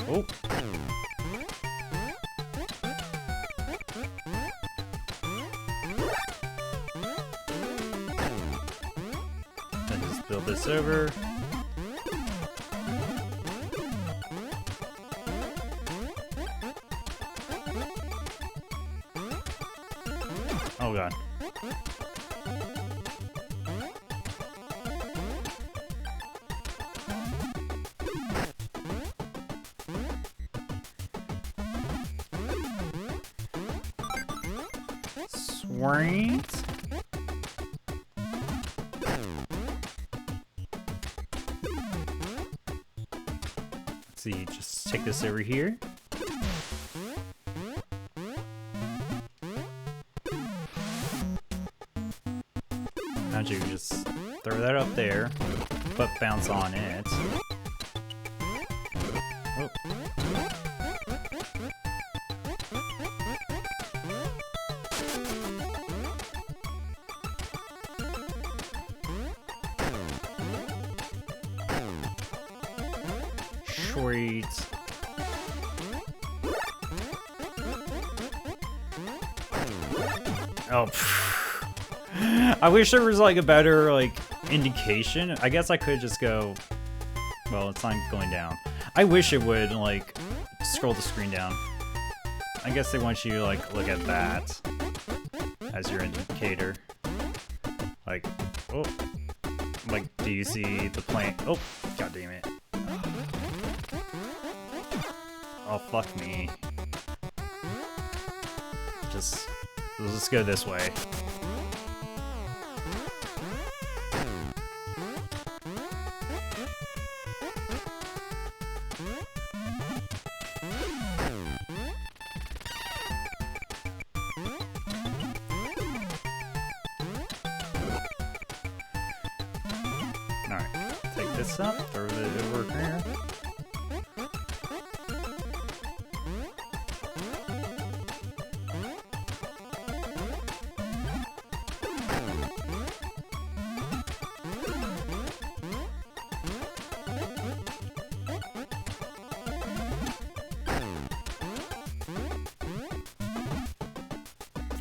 Oh. Build this over. Oh god. Sweet. See, just take this over here. How'd you just throw that up there, but bounce on it? Oh. Sweet. Oh, I wish there was like a better like indication. I guess I could just go. Well, it's not going down. I wish it would like scroll the screen down. I guess they want you to like look at that as your indicator. Like, oh, like, do you see the plane? Oh, god damn it. Oh, fuck me. Let's just go this way. Alright, take this up, throw it over here.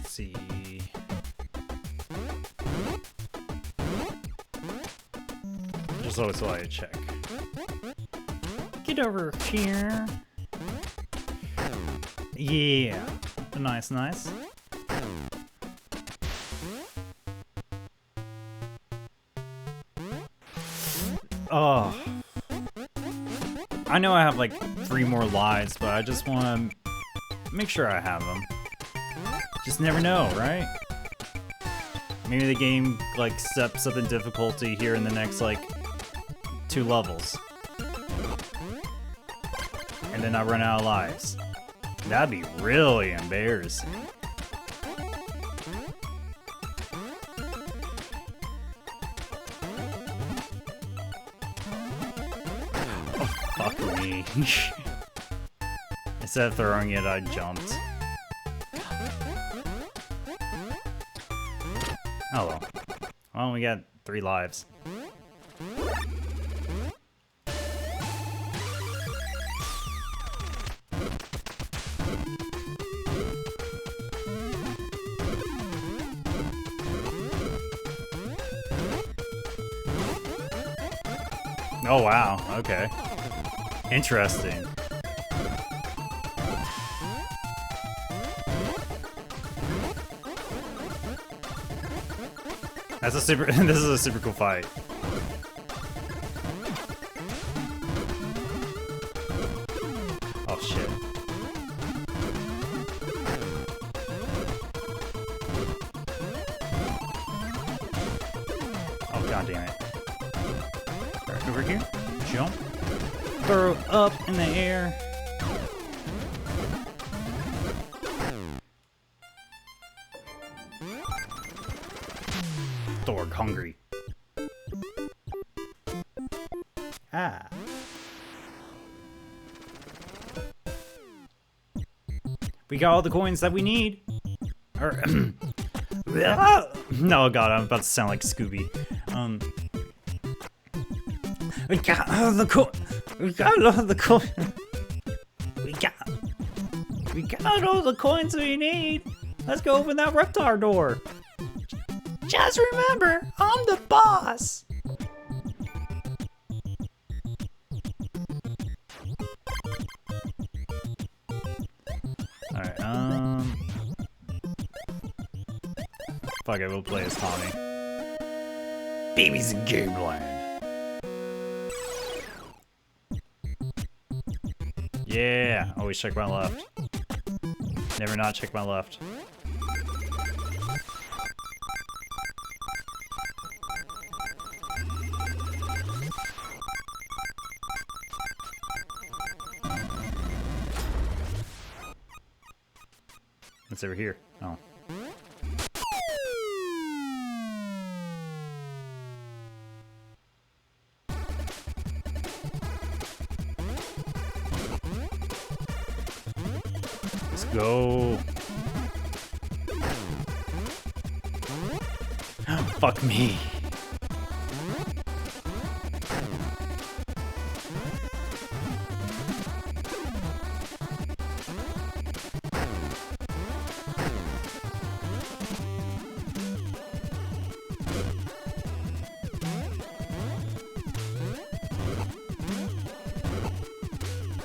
See. Just always like to check. Get over here. Yeah. Nice, nice. Oh. I know I have like 3 more lives, but I just want to make sure I have them. Just never know, right? Maybe the game like steps up in difficulty here in the next like 2 levels. And then I run out of lives. That'd be really embarrassing. Oh, fuck me. Instead of throwing it, I jumped. Oh well. Well, we got 3 lives. Oh wow, okay. Interesting. That's a super this is a super cool fight. Oh shit. Oh god damn it. Right over here. Jump. Throw up in the air. Thorg hungry. Ah. We got all the coins that we need. Or no, god, I'm about to sound like Scooby. We got all the coin. We got all the coin. We got all the coins we need. Let's go open that reptar door. Just remember, I'm the boss. Alright, fuck it, we'll play as Tommy. Babies in Gameland. Yeah, always check my left. Never not check my left. What's over here? Oh. Let's go. Fuck me.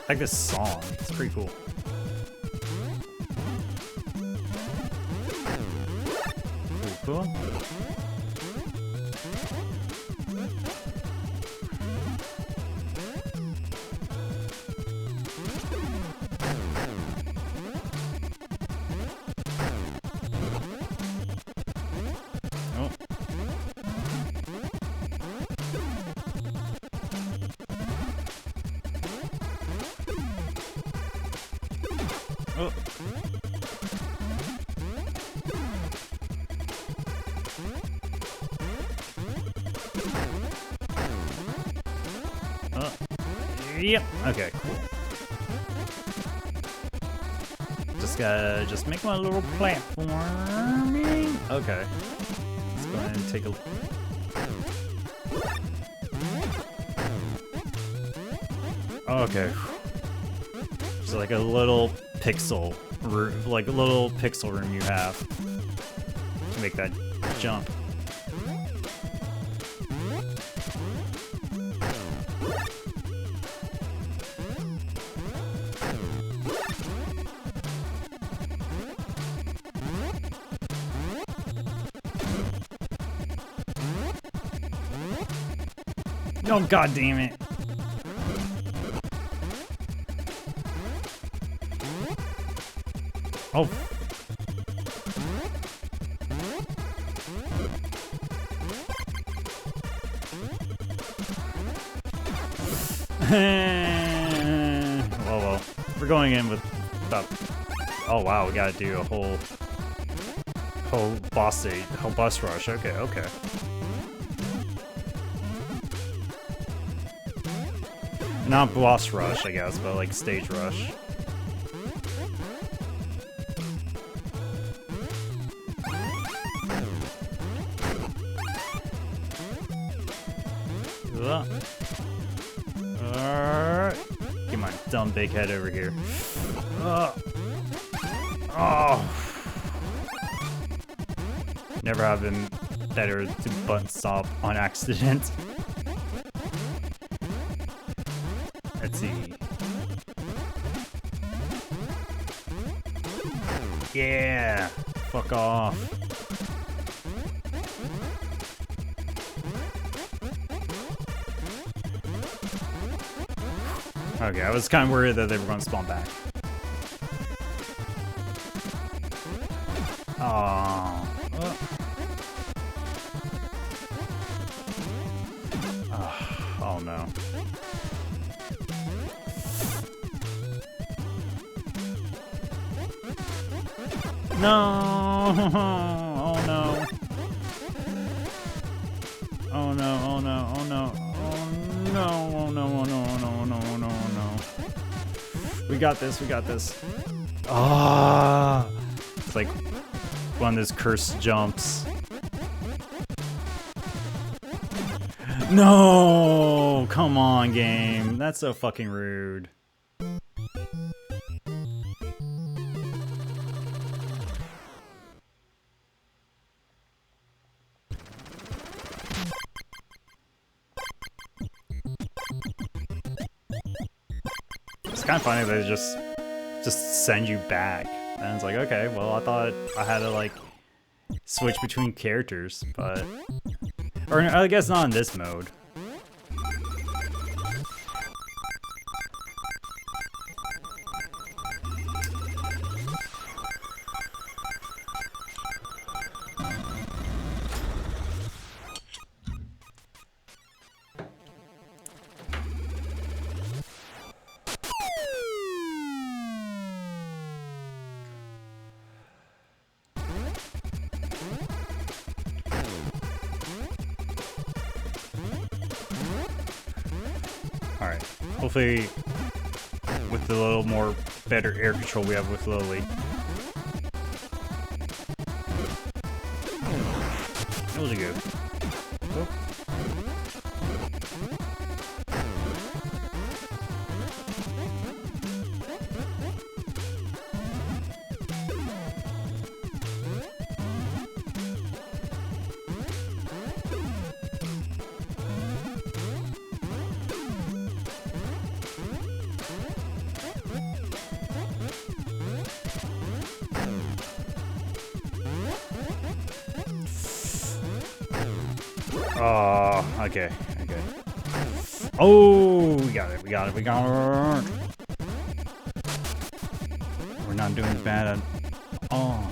like this song. It's pretty cool. Cool. Oh. Oh. Yep. Okay, cool. Just make my little platforming. Okay. Let's go ahead and take a look. Okay. It's like a little pixel room, like a little pixel room you have to make that jump. Oh, god damn it. Oh. Well, we're going in with about. Oh wow, we gotta do a whole boss stage, whole bus rush. Okay, okay. Not boss rush, I guess, but like stage rush. Get my dumb big head over here. Oh. Never have been better to button stop on accident. Let's see. Yeah. Fuck off. Okay, I was kind of worried that they were going to spawn back. Oh. Oh no. No! Oh no. Oh no, oh no, oh no. Oh no, oh no, oh no, oh no, oh no, oh no, oh no. We got this, we got this. Ah! It's like one of those cursed jumps. No! Come on, game. That's so fucking rude. It's kind of funny that they just send you back. And it's like, okay, well, I thought I had to like switch between characters, but or I guess not in this mode. Alright, hopefully with the little more better air control we have with Lily. Those are good. Oh. Oh, okay, okay. Oh, we got it, we got it, we got it. We're not doing bad at all.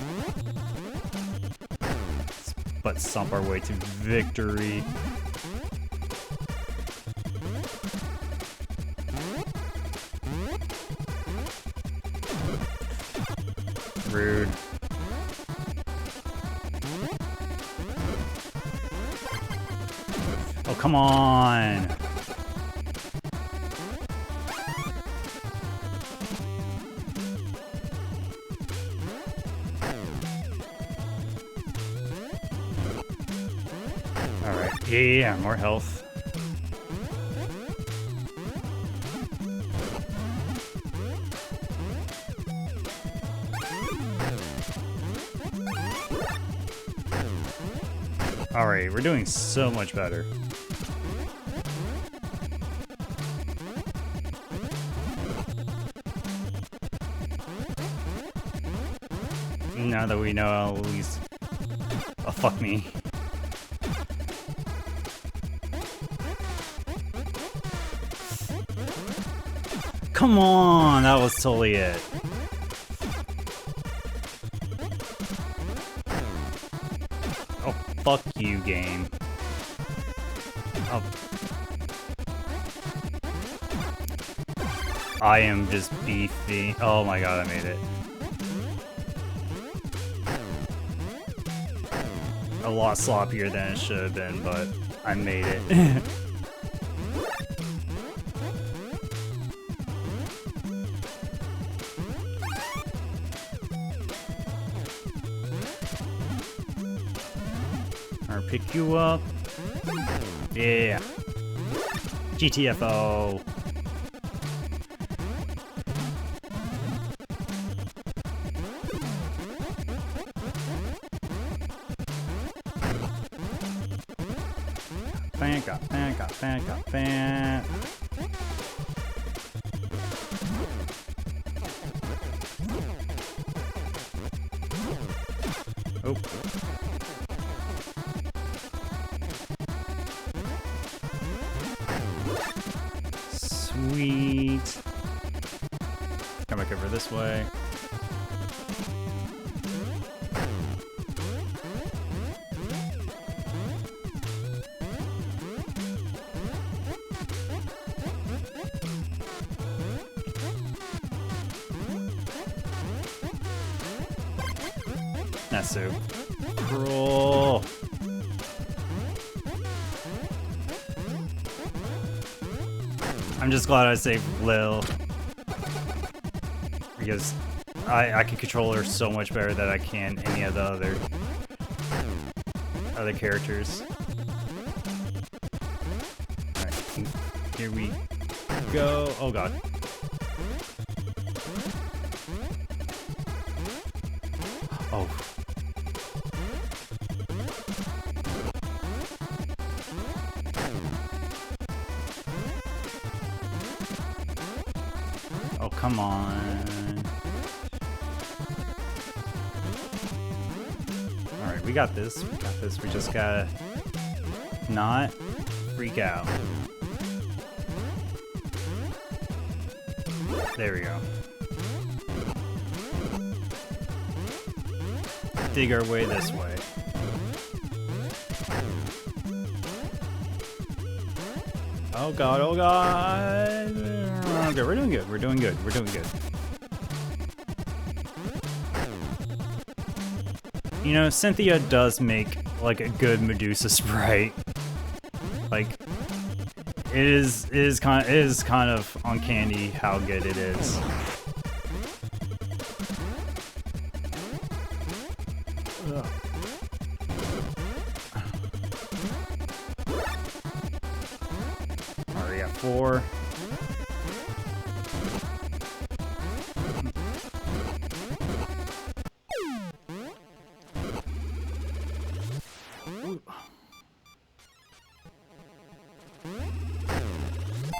But stomp our way to victory. Rude. Oh, come on. Alright, yeah, more health. Alright, we're doing so much better. Now that we know at least... Oh, fuck me. Come on, that was totally it. Oh, fuck you, game. Oh. I am just beefy. Oh my god, I made it. A lot sloppier than it should have been, but I made it. I'll pick you up. Yeah. GTFO. Back up. Oh. Sweet. Come back over this way. That's so cruel. I'm just glad I saved Lil. Because I can control her so much better than I can any of the other characters. Alright, here we go. Oh god. Oh. Oh, come on. Alright, we got this. We got this. We just gotta not freak out. There we go. Dig our way this way. Oh god, oh god. Okay, we're doing good, we're doing good, we're doing good. You know, Cynthia does make like a good Medusa sprite. Like it is kind of uncanny how good it is. Already got 4.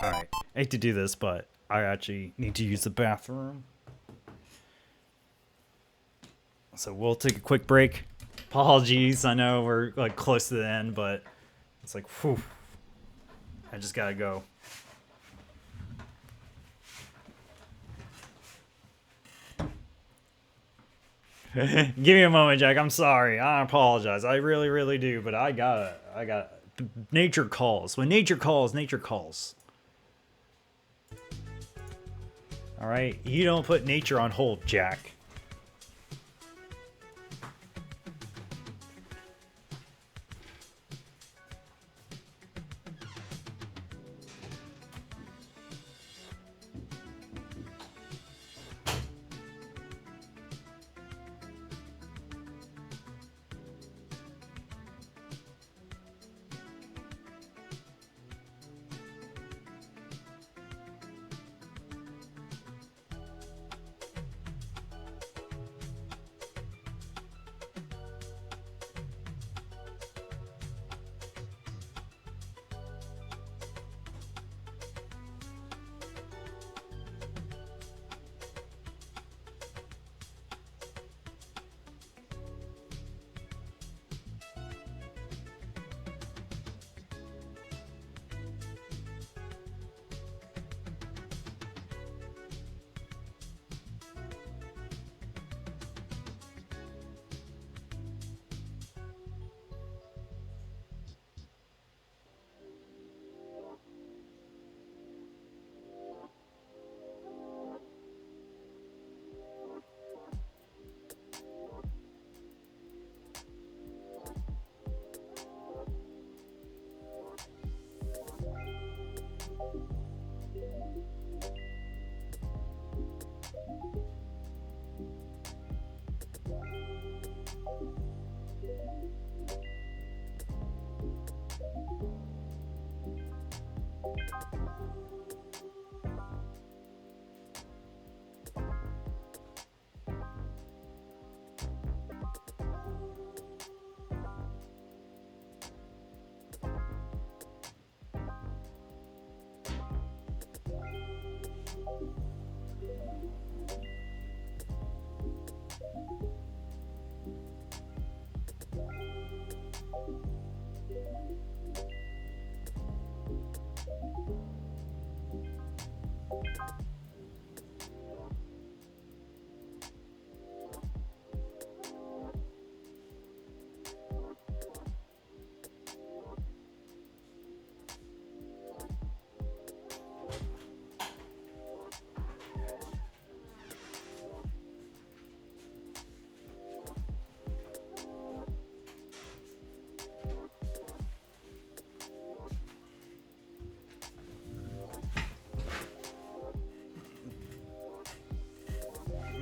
Alright, I hate to do this, but I actually need to use the bathroom. So we'll take a quick break. Apologies, I know we're like close to the end, but It's like, whew. I just gotta go. Give me a moment, Jack. I'm sorry. I apologize. I really, really do. But I got nature calls. When nature calls, nature calls. All right. You don't put nature on hold, Jack.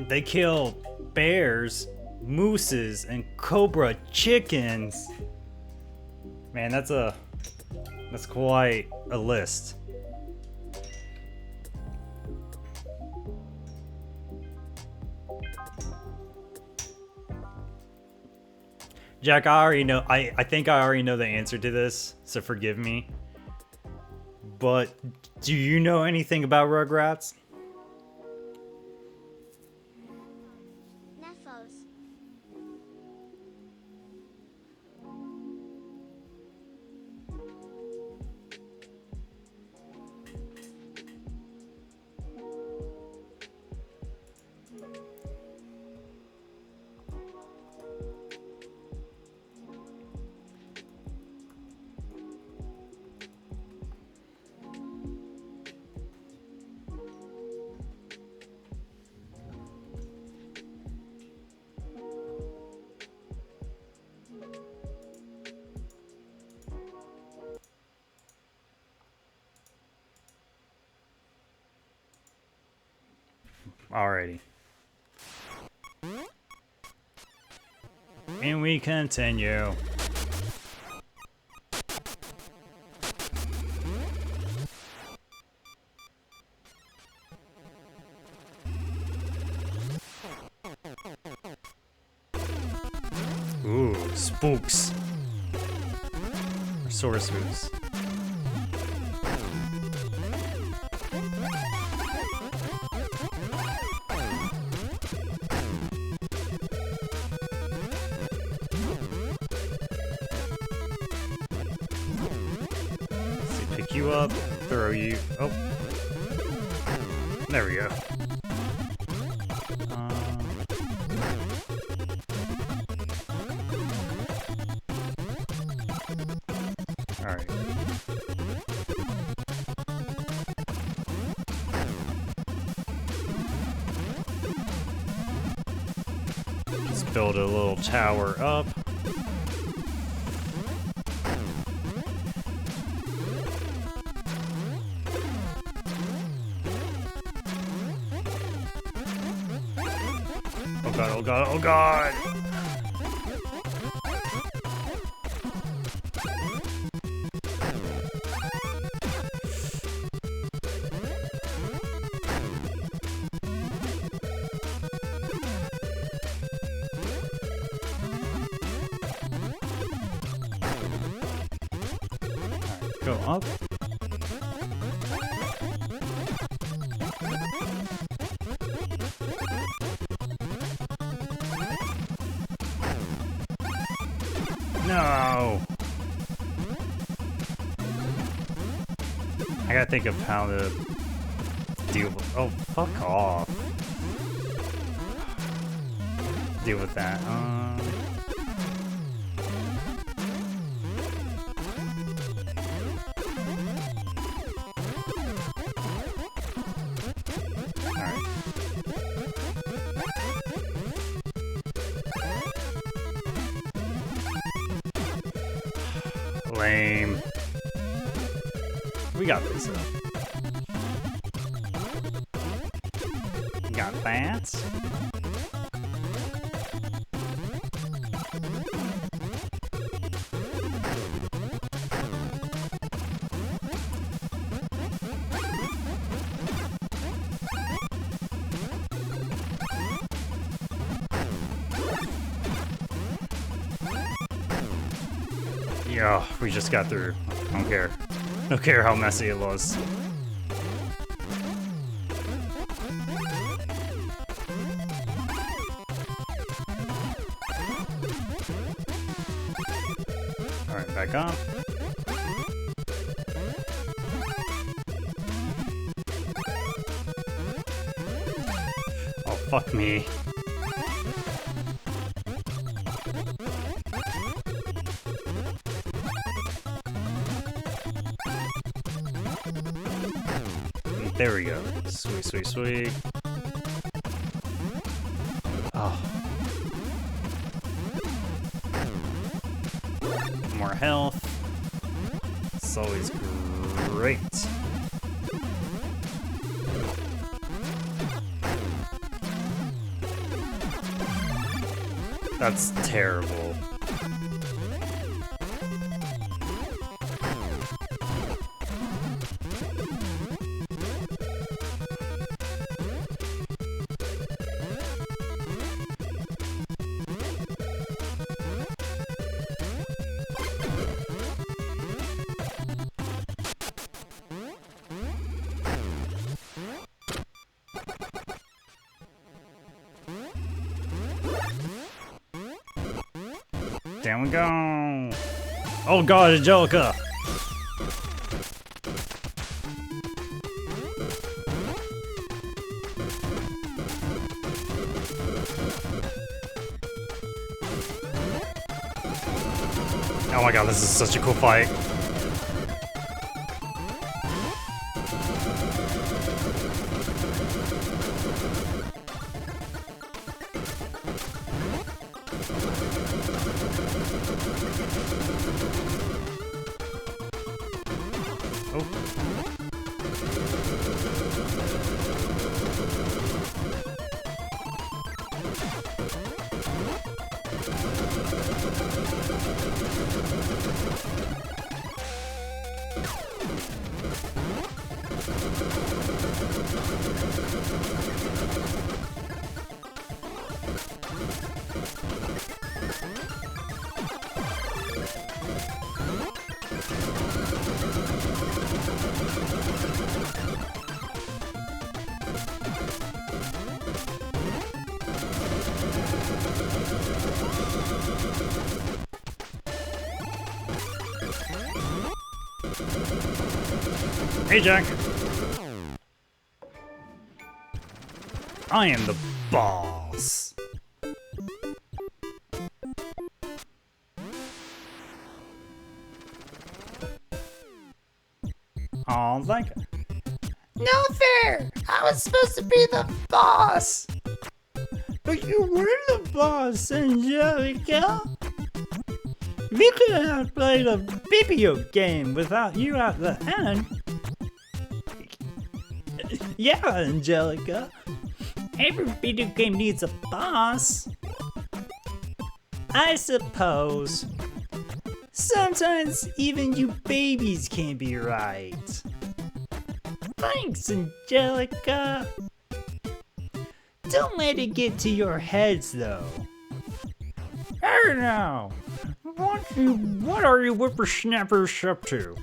They kill bears, mooses, and cobra chickens. Man, that's quite a list. Jack, I already know. I think I already know the answer to this, so forgive me. But do you know anything about Rugrats? Nephos. Alrighty. And we continue. Ooh, spooks. Or sorcerers. Pick you up, throw you. Oh. There we go. Alright. Just build a little tower up. Oh god, oh god, oh god! Go up. No! I gotta think of how to deal with. Oh, fuck off. Deal with that. Lame. We got this though. Got that. Yeah, we just got through. I don't care. Don't care how messy it was. Alright, back up. Oh, fuck me. There we go. Sweet, sweet, sweet. Oh. More health. It's always great. That's terrible. Down we go. Oh god, Angelica. Oh my god, this is such a cool fight. Hey, Jack. I am the boss. Oh, thank you. No fair! I was supposed to be the boss! But you were the boss, Angelica. We couldn't have played a video game without you at the end. Yeah, Angelica. Every video game needs a boss. I suppose. Sometimes even you babies can't be right. Thanks, Angelica. Don't let it get to your heads, though. Hey now! What are you whippersnappers up to?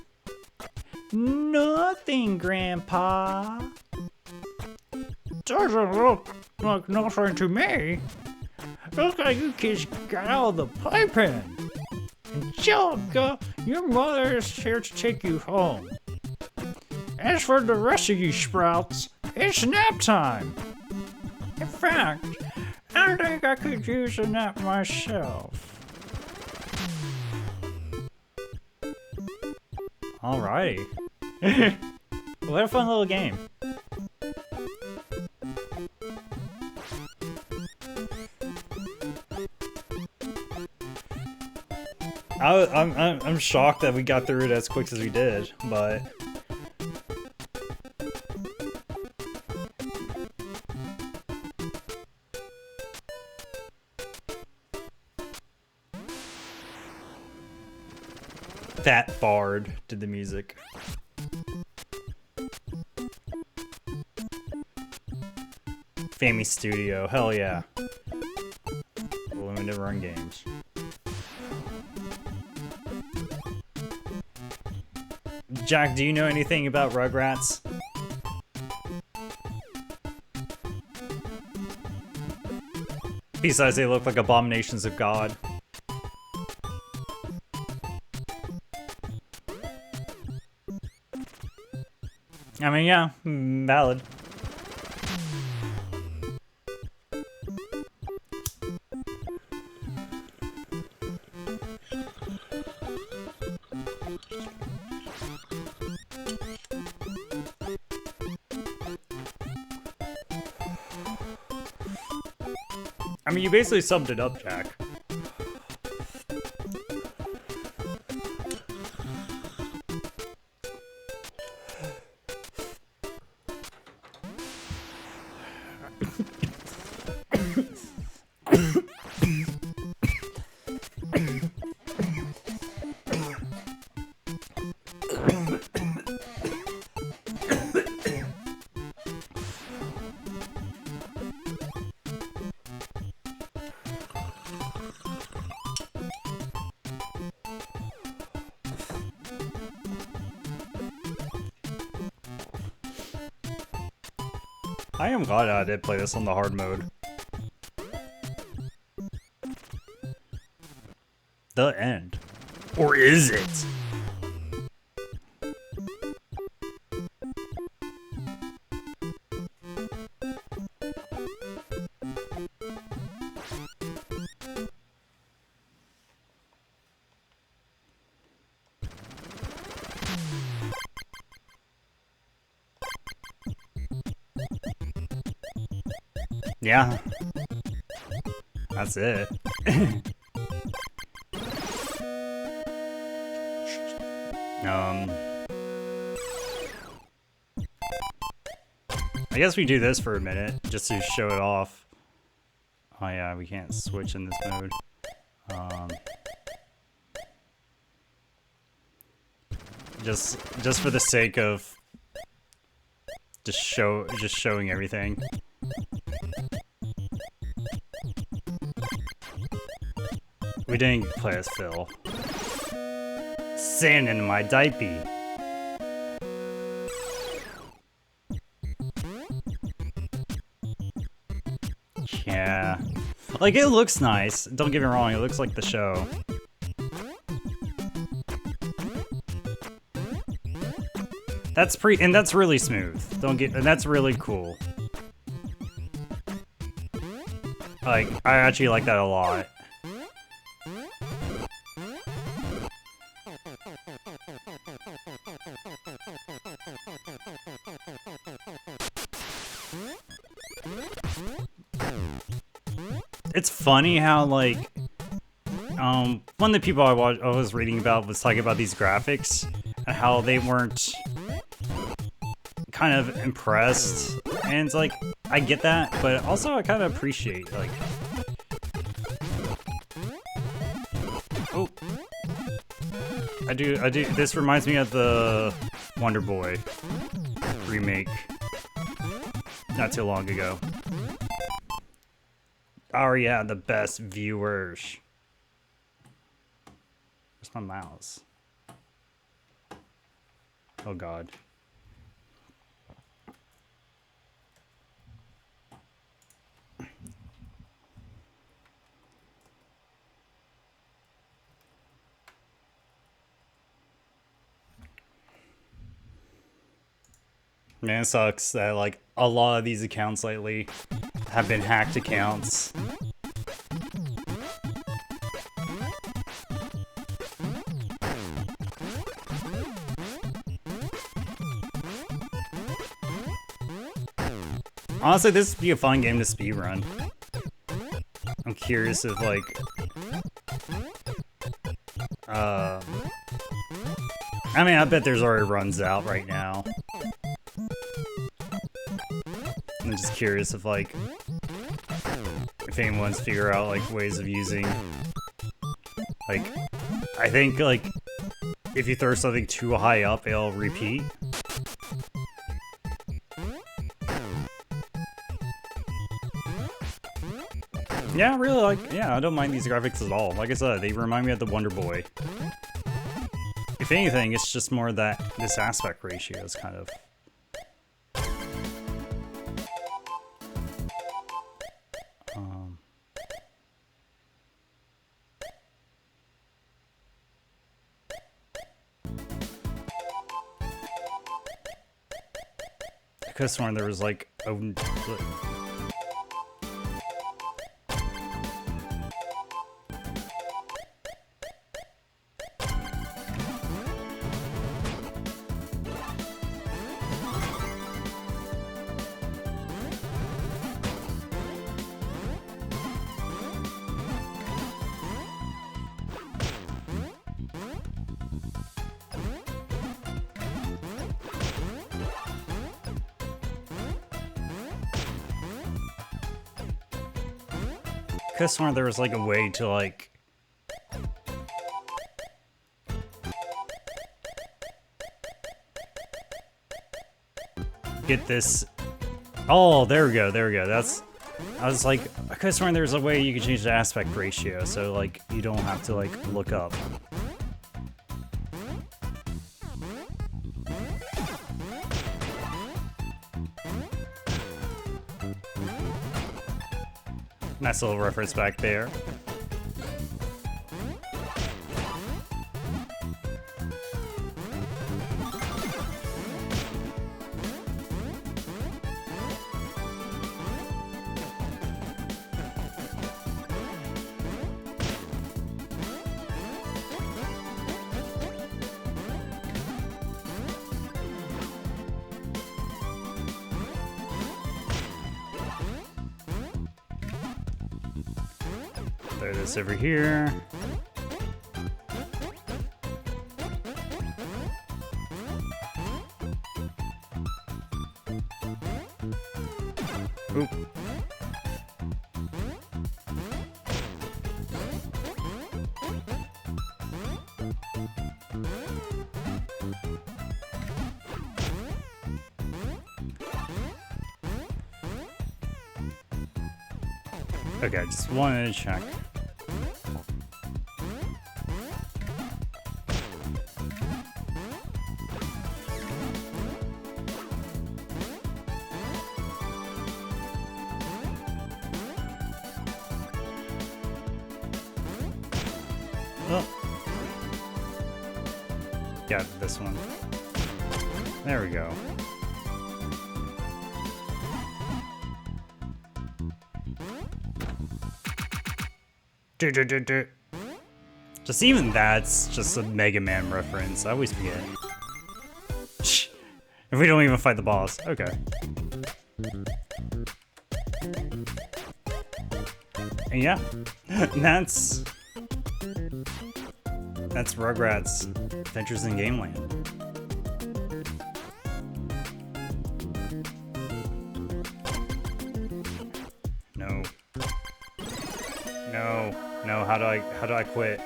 Nothing, Grandpa. Doesn't look like nothing to me. Looks like you kids got all the piping. Angelica, your mother is here to take you home. As for the rest of you sprouts, it's nap time. In fact, I think I could use a nap myself. Alrighty. What a fun little game. I'm shocked that we got through it as quick as we did, but that bard did the music. Fami Studio, hell yeah. Limited run games. Jack, do you know anything about Rugrats? Besides, they look like abominations of God. I mean, yeah, valid. I mean, you basically summed it up, Jack. I am glad I did play this on the hard mode. The end. Or is it? Yeah. That's it. I guess we do this for a minute, just to show it off. Oh yeah, we can't switch in this mode. Just for the sake of just showing everything. We didn't play as Phil. Sand in my diaper. Yeah. Like, it looks nice. Don't get me wrong, it looks like the show. And that's really smooth. And that's really cool. Like, I actually like that a lot. It's funny how, like, one of the people I was reading about was talking about these graphics and how they weren't kind of impressed. And it's like, I get that, but also I kind of appreciate, like, oh, I do, this reminds me of the Wonder Boy remake not too long ago. Oh yeah, the best viewers. Where's my mouse? Oh god. Man, it sucks that, like, a lot of these accounts lately have been hacked accounts. Honestly, this would be a fun game to speedrun. I'm curious if, like, I mean, I bet there's already runs out right now. I'm just curious if, like, if anyone's figure out, like, ways of using, like, I think, like, if you throw something too high up, it'll repeat. Yeah, really, like, yeah, I don't mind these graphics at all. Like I said, they remind me of the Wonder Boy. If anything, it's just more that this aspect ratio is kind of... I could have sworn there was, like, a... I could have sworn there was, like, a way to, like... get this... Oh, there we go, there we go. That's... I was like, I could have sworn there was a way you could change the aspect ratio, so, like, you don't have to, like, look up. Nice little reference back there. Throw this over here. Oop. Okay, just wanted to check. Oh. Yeah, this one. There we go. Just even that's just a Mega Man reference. I always forget. Shh. If we don't even fight the boss. Okay. And yeah, that's Rugrats Adventures in Gameland. No. No. No, how do I quit?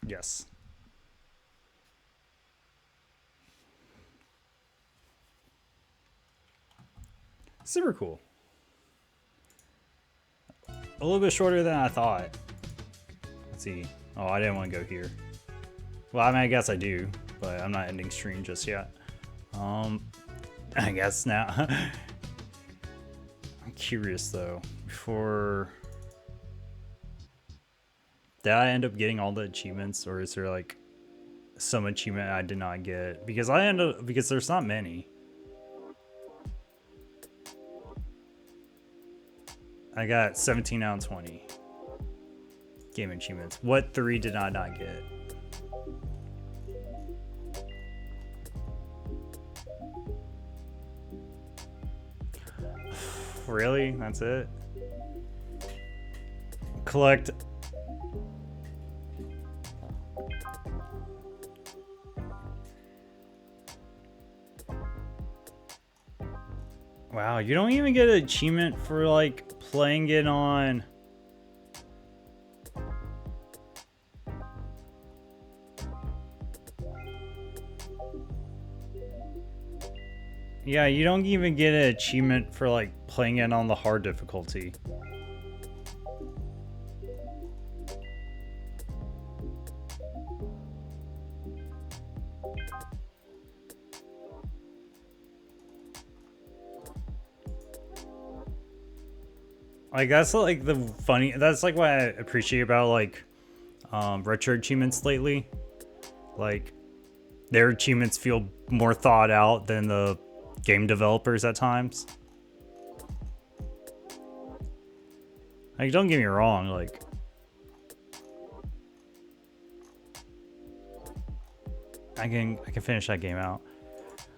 Yes. Super cool. A little bit shorter than I thought. Let's see. Oh, I didn't want to go here. Well, I mean, I guess I do, but I'm not ending stream just yet. I guess now. I'm curious though. Before, did I end up getting all the achievements, or is there like some achievement I did not get? Because because there's not many. I got 17 out of 20 game achievements. What 3 did I not get? Really? That's it? Collect. Wow, you don't even get an achievement for like playing it on. Yeah, you don't even get an achievement for like playing it on the hard difficulty. Like that's like the funny, that's like what I appreciate about like retro achievements lately. Like their achievements feel more thought out than the game developers at times. Like, don't get me wrong, like I can finish that game out.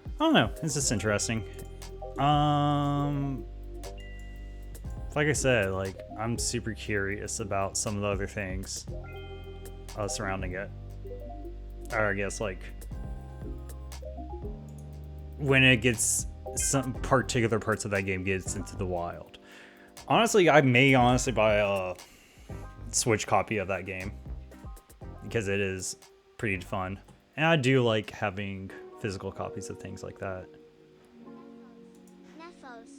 I don't know, it's just interesting. Like I said, like I'm super curious about some of the other things surrounding it. Or I guess like when it gets some particular parts of that game gets into the wild. Honestly, I may honestly buy a Switch copy of that game because it is pretty fun. And I do like having physical copies of things like that. Nephos.